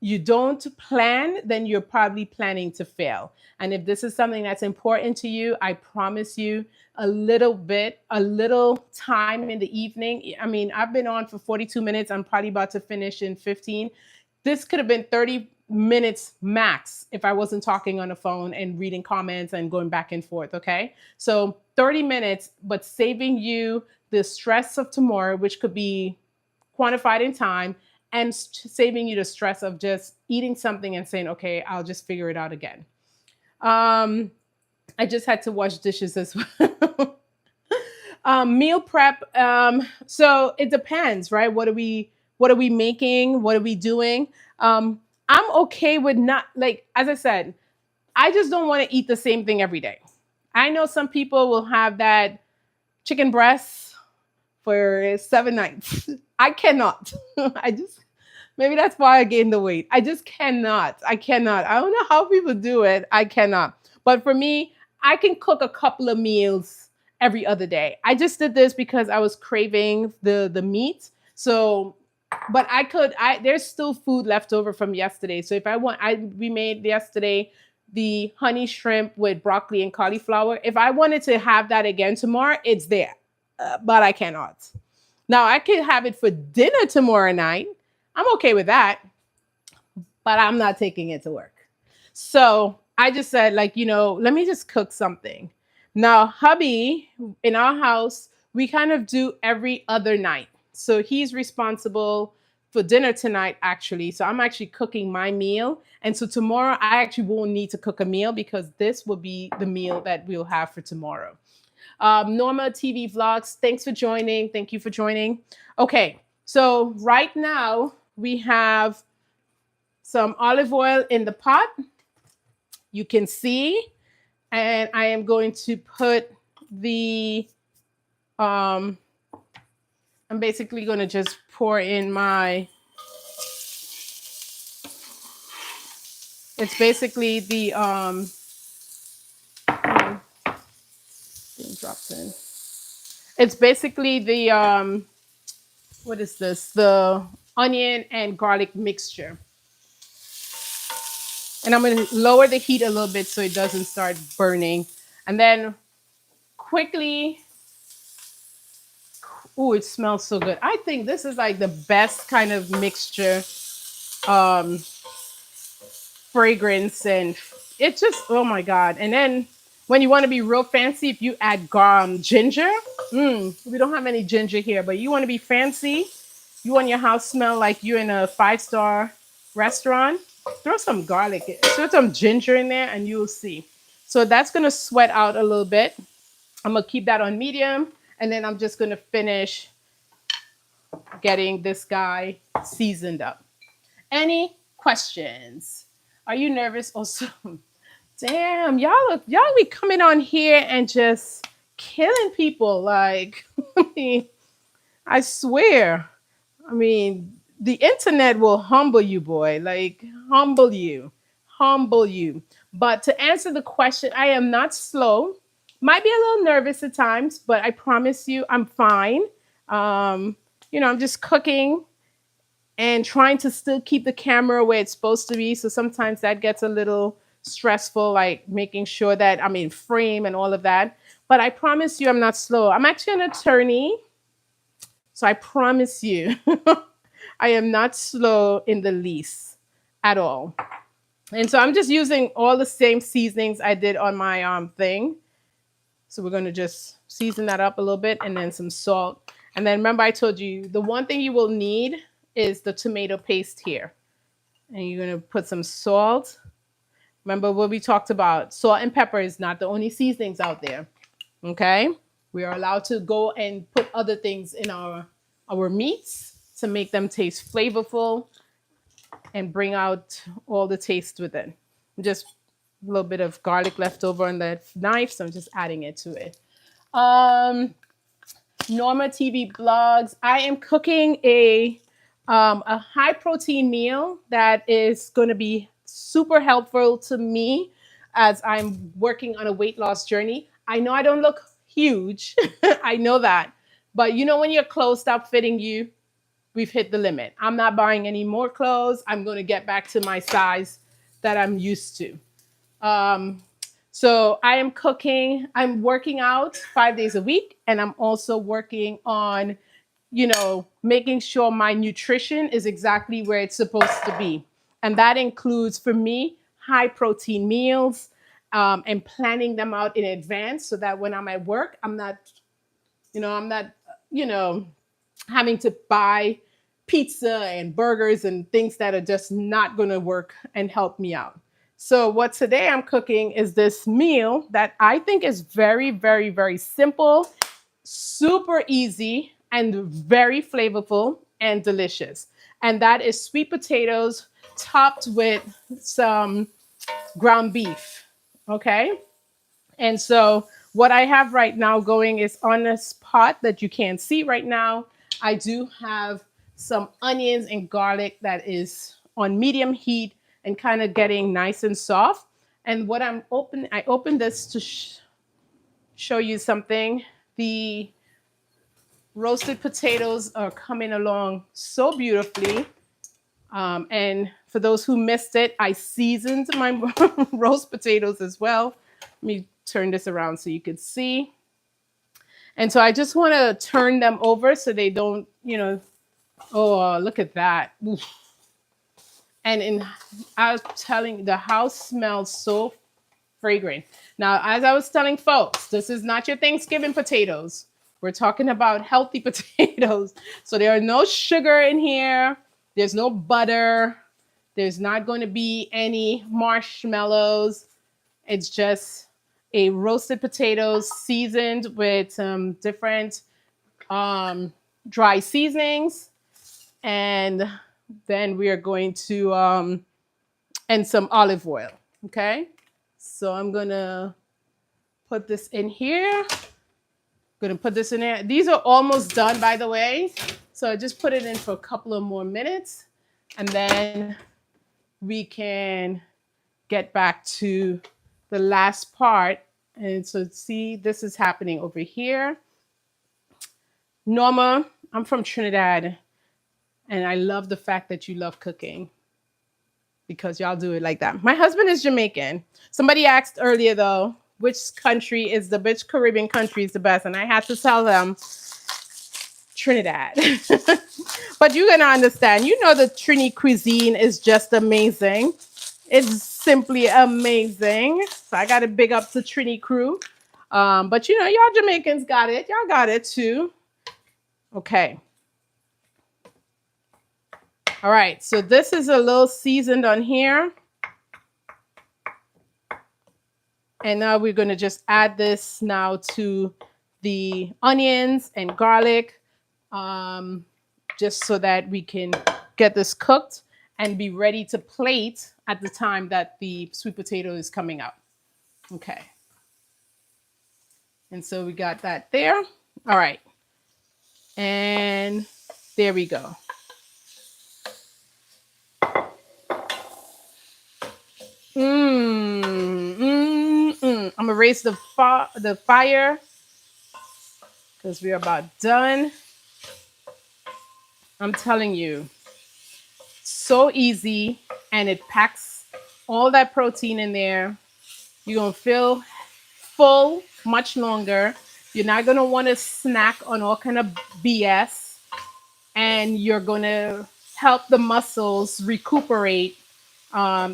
you don't plan, then you're probably planning to fail. And if this is something that's important to you, I promise you a little time in the evening. I mean, I've been on for 42 minutes. I'm probably about to finish in 15. This could have been 30 minutes max if I wasn't talking on the phone and reading comments and going back and forth. Okay. So 30 minutes, but saving you the stress of tomorrow, which could be quantified in time, and saving you the stress of just eating something and saying, okay, I'll just figure it out again. Um, I just had to wash dishes as well. Meal prep. So it depends, right? What are we making? What are we doing? I'm okay with not like as I said, I just don't want to eat the same thing every day. I know some people will have that chicken breast for 7 nights. I cannot. I just maybe that's why I gained the weight. I just cannot. I cannot. I don't know how people do it. I cannot. But for me, I can cook a couple of meals every other day. I just did this because I was craving the meat. So but I there's still food left over from yesterday. So if I want I we made yesterday the honey shrimp with broccoli and cauliflower. If I wanted to have that again tomorrow, it's there. But I cannot. Now I could have it for dinner tomorrow night. I'm okay with that, but I'm not taking it to work. So I just said, like, let me just cook something. Now, hubby in our house, we kind of do every other night. So he's responsible for dinner tonight, actually. So I'm actually cooking my meal. And so tomorrow, I actually won't need to cook a meal because this will be the meal that we'll have for tomorrow. Norma TV Vlogs, thanks for joining. Thank you for joining. Okay, so right now we have some olive oil in the pot. You can see, and I am going to put um, I'm basically going to just pour in my It's basically the being dropped in. It's basically the what is this? The onion and garlic mixture. And I'm going to lower the heat a little bit so it doesn't start burning. And then quickly, ooh, it smells so good. I think this is like the best kind of mixture, um, fragrance, and it's just, oh my God. And then when you want to be real fancy, if you add ginger, we don't have any ginger here, but you want to be fancy, you want your house smell like you're in a five-star restaurant, throw some garlic, throw some ginger in there, and you'll see. So that's going to sweat out a little bit. I'm going to keep that on medium, and then I'm just going to finish getting this guy seasoned up. Any questions? Are you nervous? Also, damn, y'all be coming on here and just killing people. Like, I mean, I swear. I mean, the internet will humble you, boy. Like, humble you, humble you. But to answer the question, I am not slow. Might be a little nervous at times, but I promise you, I'm fine. Um, I'm just cooking and trying to still keep the camera where it's supposed to be. So sometimes that gets a little stressful, like making sure that I'm in frame and all of that. But I promise you, I'm not slow. I'm actually an attorney. So I promise you, I am not slow in the least at all. And so I'm just using all the same seasonings I did on my thing. So we're going to just season that up a little bit and then some salt. And then remember I told you the one thing you will need is the tomato paste here. And you're going to put some salt. Remember what we talked about. Salt and pepper is not the only seasonings out there. Okay? We are allowed to go and put other things in our meats to make them taste flavorful and bring out all the taste within. Just a little bit of garlic left over on the knife, so I'm just adding it to it. Norma TV blogs. I am cooking a high protein meal that is going to be super helpful to me as I'm working on a weight loss journey. I know I don't look huge. I know that. But when your clothes stop fitting you, we've hit the limit. I'm not buying any more clothes. I'm going to get back to my size that I'm used to. So I am cooking. I'm working out 5 days a week. And I'm also working on, making sure my nutrition is exactly where it's supposed to be. And that includes, for me, high protein meals and planning them out in advance so that when I'm at work, I'm not having to buy pizza and burgers and things that are just not going to work and help me out. So what today I'm cooking is this meal that I think is very, very, very simple, super easy, and very flavorful and delicious. And that is sweet potatoes topped with some ground beef. Okay. And so what I have right now going is on this pot that you can't see right now. I do have some onions and garlic that is on medium heat and kind of getting nice and soft. And what I opened this to show you something. The roasted potatoes are coming along so beautifully. And for those who missed it, I seasoned my roast potatoes as well. Let me turn this around so you could see. And so I just want to turn them over so they don't, oh, look at that. Oof. And I was telling you, the house smells so fragrant. Now, as I was telling folks, this is not your Thanksgiving potatoes. We're talking about healthy potatoes. So there are no sugar in here. There's no butter. There's not going to be any marshmallows. It's just a roasted potatoes seasoned with some different dry seasonings. And then we are going to, and some olive oil. Okay. So I'm going to put this in here. Going to put this in there. These are almost done, by the way. So I just put it in for a couple of more minutes. And then we can get back to the last part. And so see, this is happening over here. Norma, I'm from Trinidad, and I love the fact that you love cooking because y'all do it like that. My husband is Jamaican. Somebody asked earlier though, which Caribbean country is the best? And I had to tell them Trinidad. But you're gonna understand. You know the Trini cuisine is just amazing. It's simply amazing. So I gotta big up the Trini crew. But you know, y'all Jamaicans got it. Y'all got it too. Okay. All right, so this is a little seasoned on here. And now we're gonna just add this now to the onions and garlic, just so that we can get this cooked and be ready to plate at the time that the sweet potato is coming out. Okay. And so we got that there. All right. And there we go. I'm gonna raise the fire because we're about done. I'm telling you, so easy, and it packs all that protein in there. You're gonna feel full much longer. You're not gonna want to snack on all kind of BS, and you're gonna help the muscles recuperate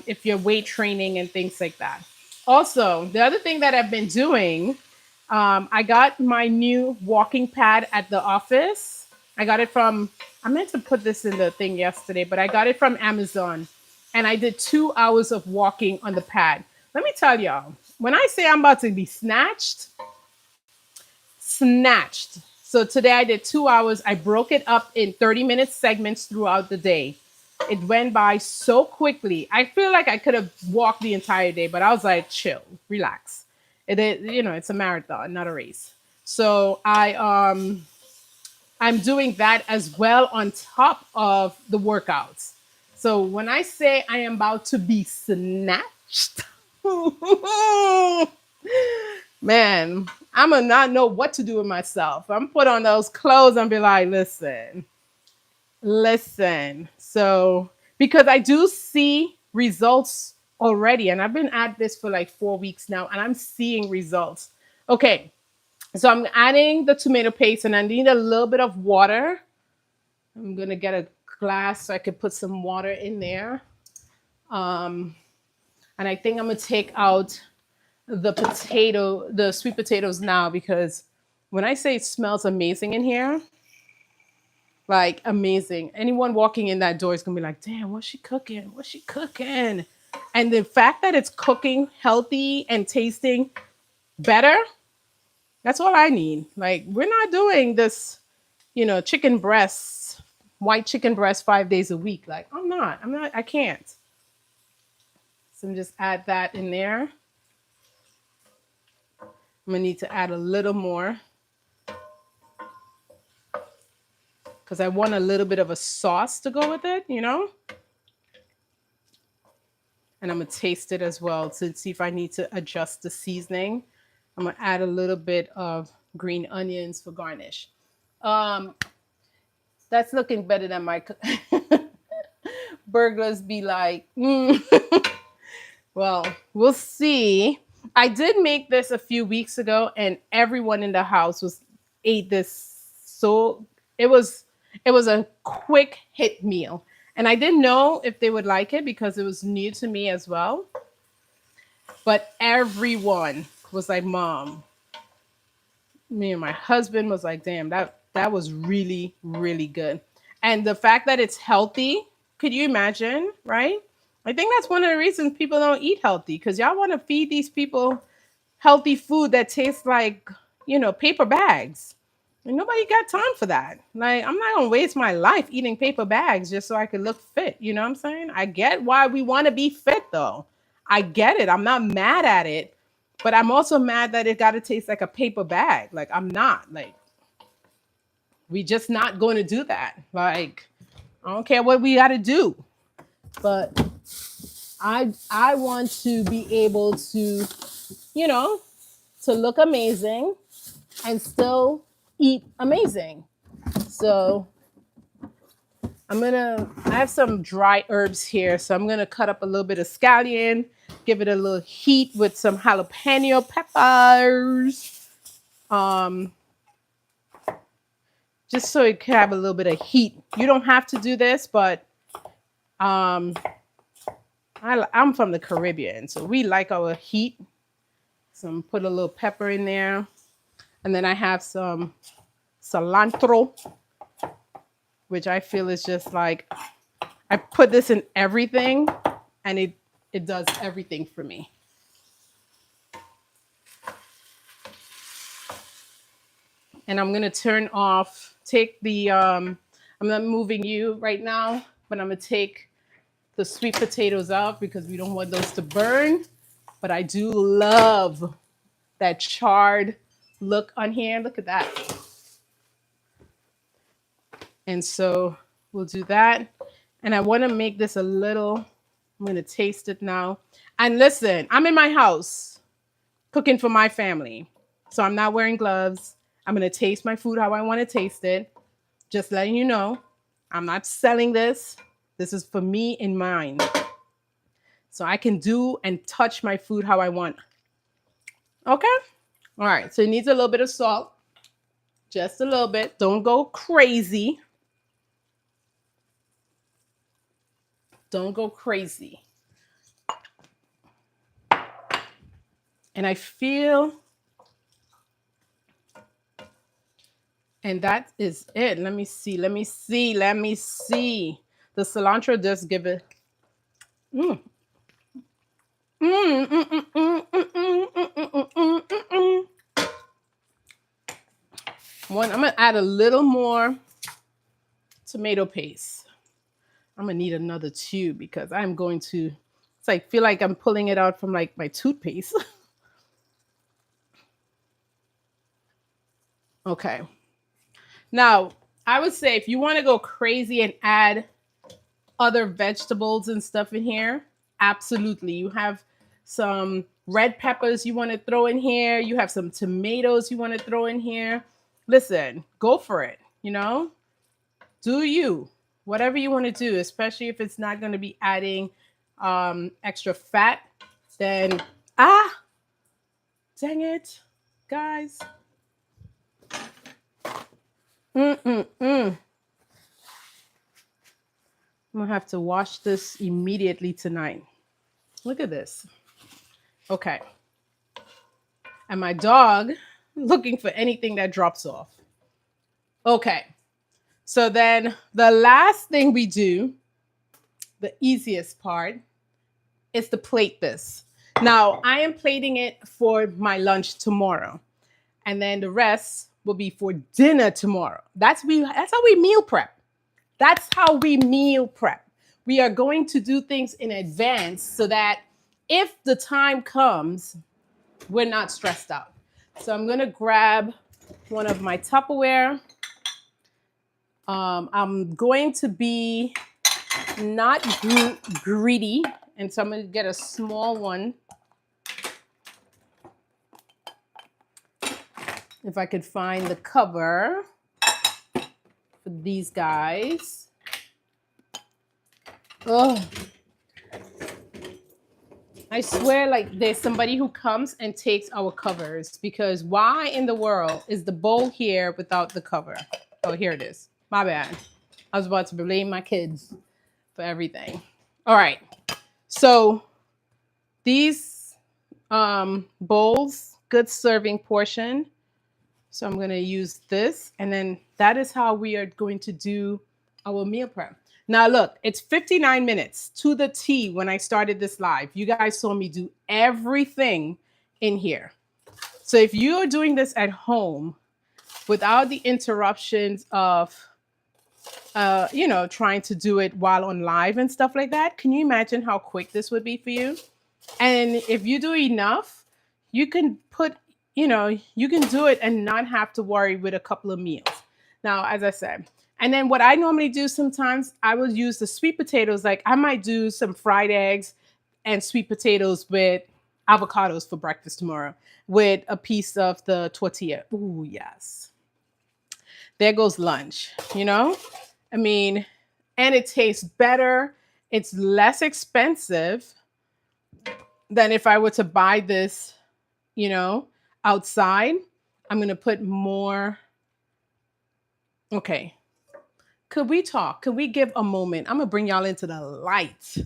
if you're weight training and things like that. Also, the other thing that I've been doing, I got my new walking pad at the office. I got it from, I meant to put this in the thing yesterday, but I got it from Amazon. And I did 2 hours of walking on the pad. Let me tell y'all, when I say I'm about to be snatched. So today I did 2 hours. I broke it up in 30-minute segments throughout the day. It went by so quickly. I feel like I could have walked the entire day, but I was like, chill, relax. It's a marathon, not a race. So I'm doing that as well on top of the workouts. So when I say I am about to be snatched, man, I'm gonna not know what to do with myself. I'm put on those clothes and be like, listen. So because I do see results already, and I've been at this for like 4 weeks now, and I'm seeing results. Okay, so I'm adding the tomato paste, and I need a little bit of water. I'm gonna get a glass so I could put some water in there. And I think I'm gonna take out the sweet potatoes now, because when I say it smells amazing in here, like amazing. Anyone walking in that door is gonna be like, damn, what's she cooking? What's she cooking? And the fact that it's cooking healthy and tasting better, that's all I need. Like, we're not doing this, chicken breasts, white chicken breast 5 days a week. Like, I can't. So I'm just add that in there. I'm gonna need to add a little more, because I want a little bit of a sauce to go with it, And I'm going to taste it as well to see if I need to adjust the seasoning. I'm going to add a little bit of green onions for garnish. That's looking better than my burglars be like. Well, we'll see. I did make this a few weeks ago, and everyone in the house ate this. So it was a quick hit meal. And I didn't know if they would like it because it was new to me as well. But everyone was like, Mom. Me and my husband was like, damn, that was really, really good. And the fact that it's healthy, could you imagine, right? I think that's one of the reasons people don't eat healthy, because y'all want to feed these people healthy food that tastes like, paper bags. And nobody got time for that. Like, I'm not going to waste my life eating paper bags just so I could look fit. You know what I'm saying? I get why we want to be fit, though. I get it. I'm not mad at it. But I'm also mad that it got to taste like a paper bag. Like, I'm not. Like, we just not going to do that. Like, I don't care what we got to do. But I want to be able to, you know, to look amazing and still eat amazing. So I have some dry herbs here. So I'm gonna cut up a little bit of scallion, give it a little heat with some jalapeno peppers. Um, just so it can have a little bit of heat. You don't have to do this, but um, I'm from the Caribbean, so we like our heat. So I'm put a little pepper in there. And then I have some cilantro, which I feel is just like, I put this in everything and it does everything for me. And I'm gonna turn off, take the, I'm not moving you right now, but I'm gonna take the sweet potatoes out because we don't want those to burn. But I do love that charred look on here. Look at that. And so we'll do that. And I want to make this a little, I'm going to taste it now. And listen, I'm in my house cooking for my family. So I'm not wearing gloves. I'm going to taste my food how I want to taste it. Just letting you know, I'm not selling this. This is for me and mine. So I can do and touch my food how I want. Okay? All right. So it needs a little bit of salt. Just a little bit. Don't go crazy. Don't go crazy. And I feel, and that is it. Let me see. The cilantro does give it. Mm. Mm, mm, mm, mm, mm, mm, mm, mm, mm, mm, mm. I'm gonna add a little more tomato paste. I'm gonna need another tube because I'm going to, it's like, feel like I'm pulling it out from like my toothpaste. Okay. Now, I would say if you want to go crazy and add other vegetables and stuff in here, absolutely. You have some red peppers you want to throw in here. You have some tomatoes you want to throw in here. Listen, go for it. You know, do you, whatever you want to do, especially if it's not going to be adding extra fat, then, dang it, guys. I'm gonna have to wash this immediately tonight. Look at this. Okay. And my dog looking for anything that drops off. Okay. So then the last thing we do, the easiest part, is to plate this. Now, I am plating it for my lunch tomorrow. And then the rest will be for dinner tomorrow. That's how we meal prep. That's how we meal prep. We are going to do things in advance so that if the time comes, we're not stressed out. So I'm gonna grab one of my Tupperware. I'm going to be not greedy, and so I'm gonna get a small one. If I could find the cover for these guys. Oh, I swear, like there's somebody who comes and takes our covers because why in the world is the bowl here without the cover? Oh, here it is. My bad. I was about to blame my kids for everything. All right. So these bowls, good serving portion. So I'm going to use this. And then that is how we are going to do our meal prep. Now, look, it's 59 minutes to the T when I started this live. You guys saw me do everything in here. So if you're doing this at home without the interruptions of, trying to do it while on live and stuff like that, can you imagine how quick this would be for you? And if you do enough, you can you can do it and not have to worry with a couple of meals. Now, as I said, and then what I normally do sometimes, I will use the sweet potatoes. Like I might do some fried eggs. and sweet potatoes with avocados for breakfast tomorrow with a piece of the tortilla. Ooh, yes. There goes lunch, you know? I mean, and it tastes better. It's less expensive than if I were to buy this, you know, outside. I'm going to put more. Okay. Could we talk? Could we give a moment? I'm going to bring y'all into the light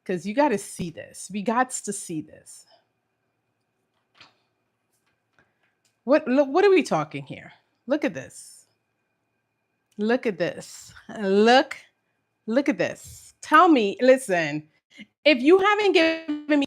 because you got to see this. We got to see this. What are we talking here? Look at this. Look at this. Look at this. Tell me, listen, if you haven't given me.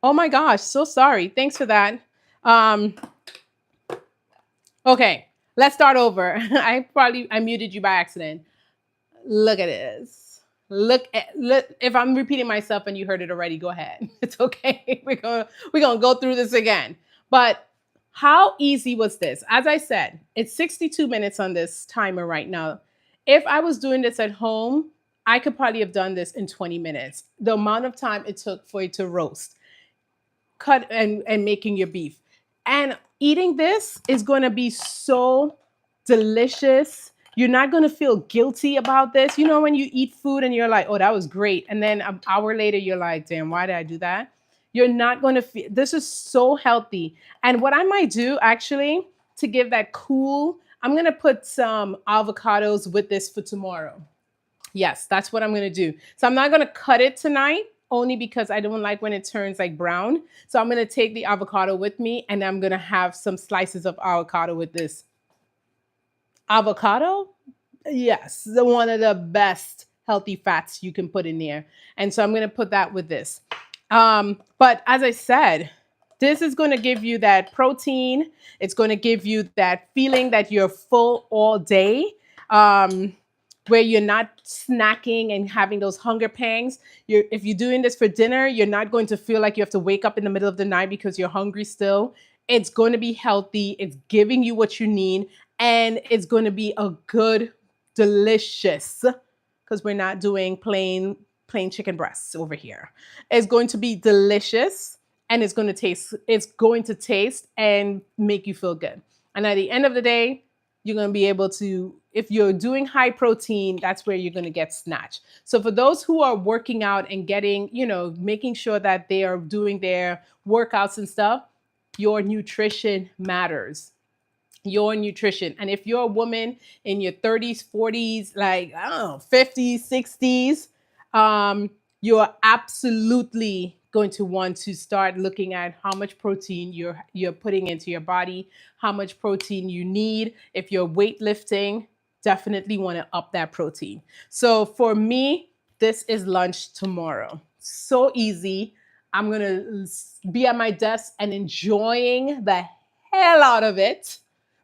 Oh my gosh, so sorry. Thanks for that. Um, okay, let's start over. I muted you by accident. Look at this. Look, if I'm repeating myself and you heard it already, go ahead. It's okay. We're gonna go through this again. But how easy was this? As I said, it's 62 minutes on this timer right now. If I was doing this at home, I could probably have done this in 20 minutes. The amount of time it took for it to roast, cut, and making your beef. And eating this is going to be so delicious. You're not going to feel guilty about this. You know, when you eat food and you're like, oh, that was great. And then an hour later, you're like, damn, why did I do that? You're not going to feel this is so healthy. And what I might do actually to give that cool, I'm going to put some avocados with this for tomorrow. Yes, that's what I'm going to do. So I'm not going to cut it tonight only because I don't like when it turns like brown. So I'm going to take the avocado with me and I'm going to have some slices of avocado with this. Avocado? Yes, the one of the best healthy fats you can put in there. And so I'm going to put that with this. But as I said, this is going to give you that protein. It's going to give you that feeling that you're full all day. Where you're not snacking and having those hunger pangs. If you're doing this for dinner, you're not going to feel like you have to wake up in the middle of the night because you're hungry still. It's going to be healthy. It's giving you what you need, and it's going to be a good, delicious. Because we're not doing plain chicken breasts over here. It's going to be delicious, and it's going to taste. It's going to taste and make you feel good. And at the end of the day, you're going to be able to, if you're doing high protein, that's where you're going to get snatch. So for those who are working out and getting, making sure that they are doing their workouts and stuff, your nutrition matters. Your nutrition. And if you're a woman in your 30s, 40s, like, I don't know, 50s, 60s, you're absolutely going to want to start looking at how much protein you're putting into your body, how much protein you need. If you're weightlifting, definitely want to up that protein. So for me, this is lunch tomorrow. So easy. I'm going to be at my desk and enjoying the hell out of it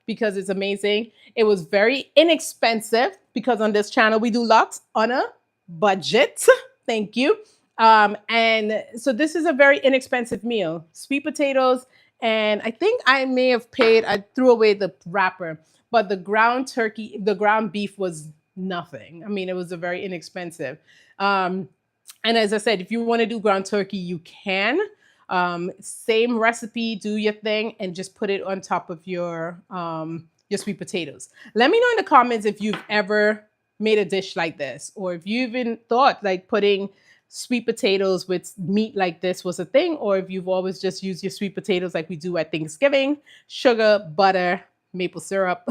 because it's amazing. It was very inexpensive because on this channel we do lots on a budget. Thank you. And so this is a very inexpensive meal. Sweet potatoes, and I think I may have paid, I threw away the wrapper, but the ground turkey, the ground beef was nothing. I mean, it was a very inexpensive. And as I said, if you want to do ground turkey, you can. Same recipe, do your thing, and just put it on top of your sweet potatoes. Let me know in the comments if you've ever made a dish like this, or if you even thought like putting sweet potatoes with meat like this was a thing, or if you've always just used your sweet potatoes like we do at Thanksgiving, sugar, butter, maple syrup,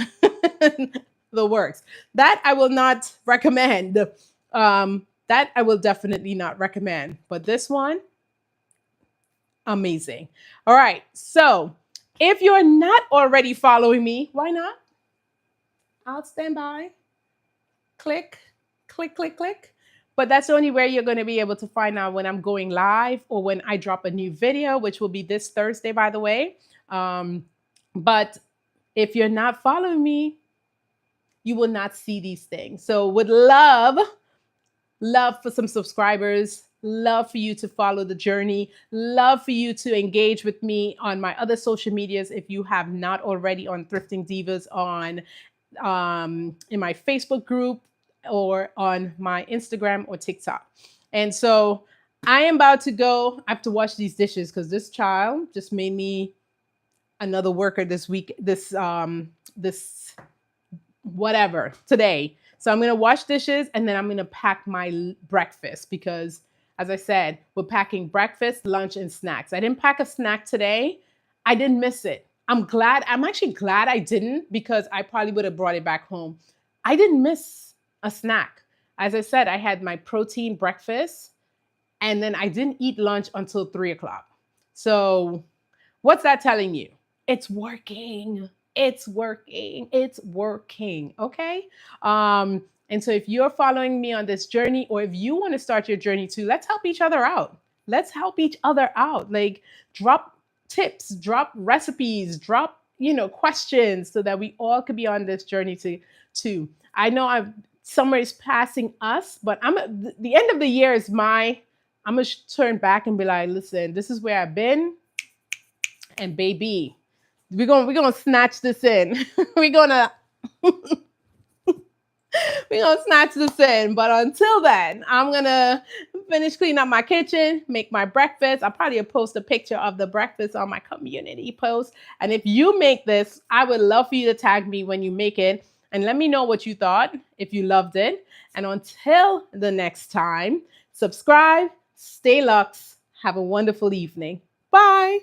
the works. That I will not recommend. That I will definitely not recommend. But this one, amazing. All right. So if you're not already following me, why not? I'll stand by. Click, click, click, click. But that's the only way you're going to be able to find out when I'm going live or when I drop a new video, which will be this Thursday, by the way. But if you're not following me, you will not see these things. So would love for some subscribers, love for you to follow the journey, love for you to engage with me on my other social medias if you have not already, on Thrifting Divas, on in my Facebook group, or on my Instagram or TikTok. And so I am about to go. I have to wash these dishes because this child just made me another worker this week, this whatever, today. So I'm going to wash dishes and then I'm going to pack my breakfast because, as I said, we're packing breakfast, lunch, and snacks. I didn't pack a snack today. I didn't miss it. I'm actually glad I didn't, because I probably would have brought it back home. I didn't miss a snack. As I said, I had my protein breakfast and then I didn't eat lunch until 3 o'clock. So what's that telling you? It's working. It's working. It's working. Okay. And so if you're following me on this journey, or if you want to start your journey too, let's help each other out. Let's help each other out. Like, drop tips, drop recipes, drop, questions, so that we all could be on this journey too. I know summer is passing us, but the end of the year is I'm gonna turn back and be like, listen, this is where I've been, and baby, we're gonna snatch this in. we're gonna snatch this in. But until then, I'm gonna finish cleaning up my kitchen, make my breakfast. I'll probably post a picture of the breakfast on my community post. And if you make this, I would love for you to tag me when you make it and let me know what you thought, if you loved it. And until the next time, subscribe, stay luxe, have a wonderful evening. Bye.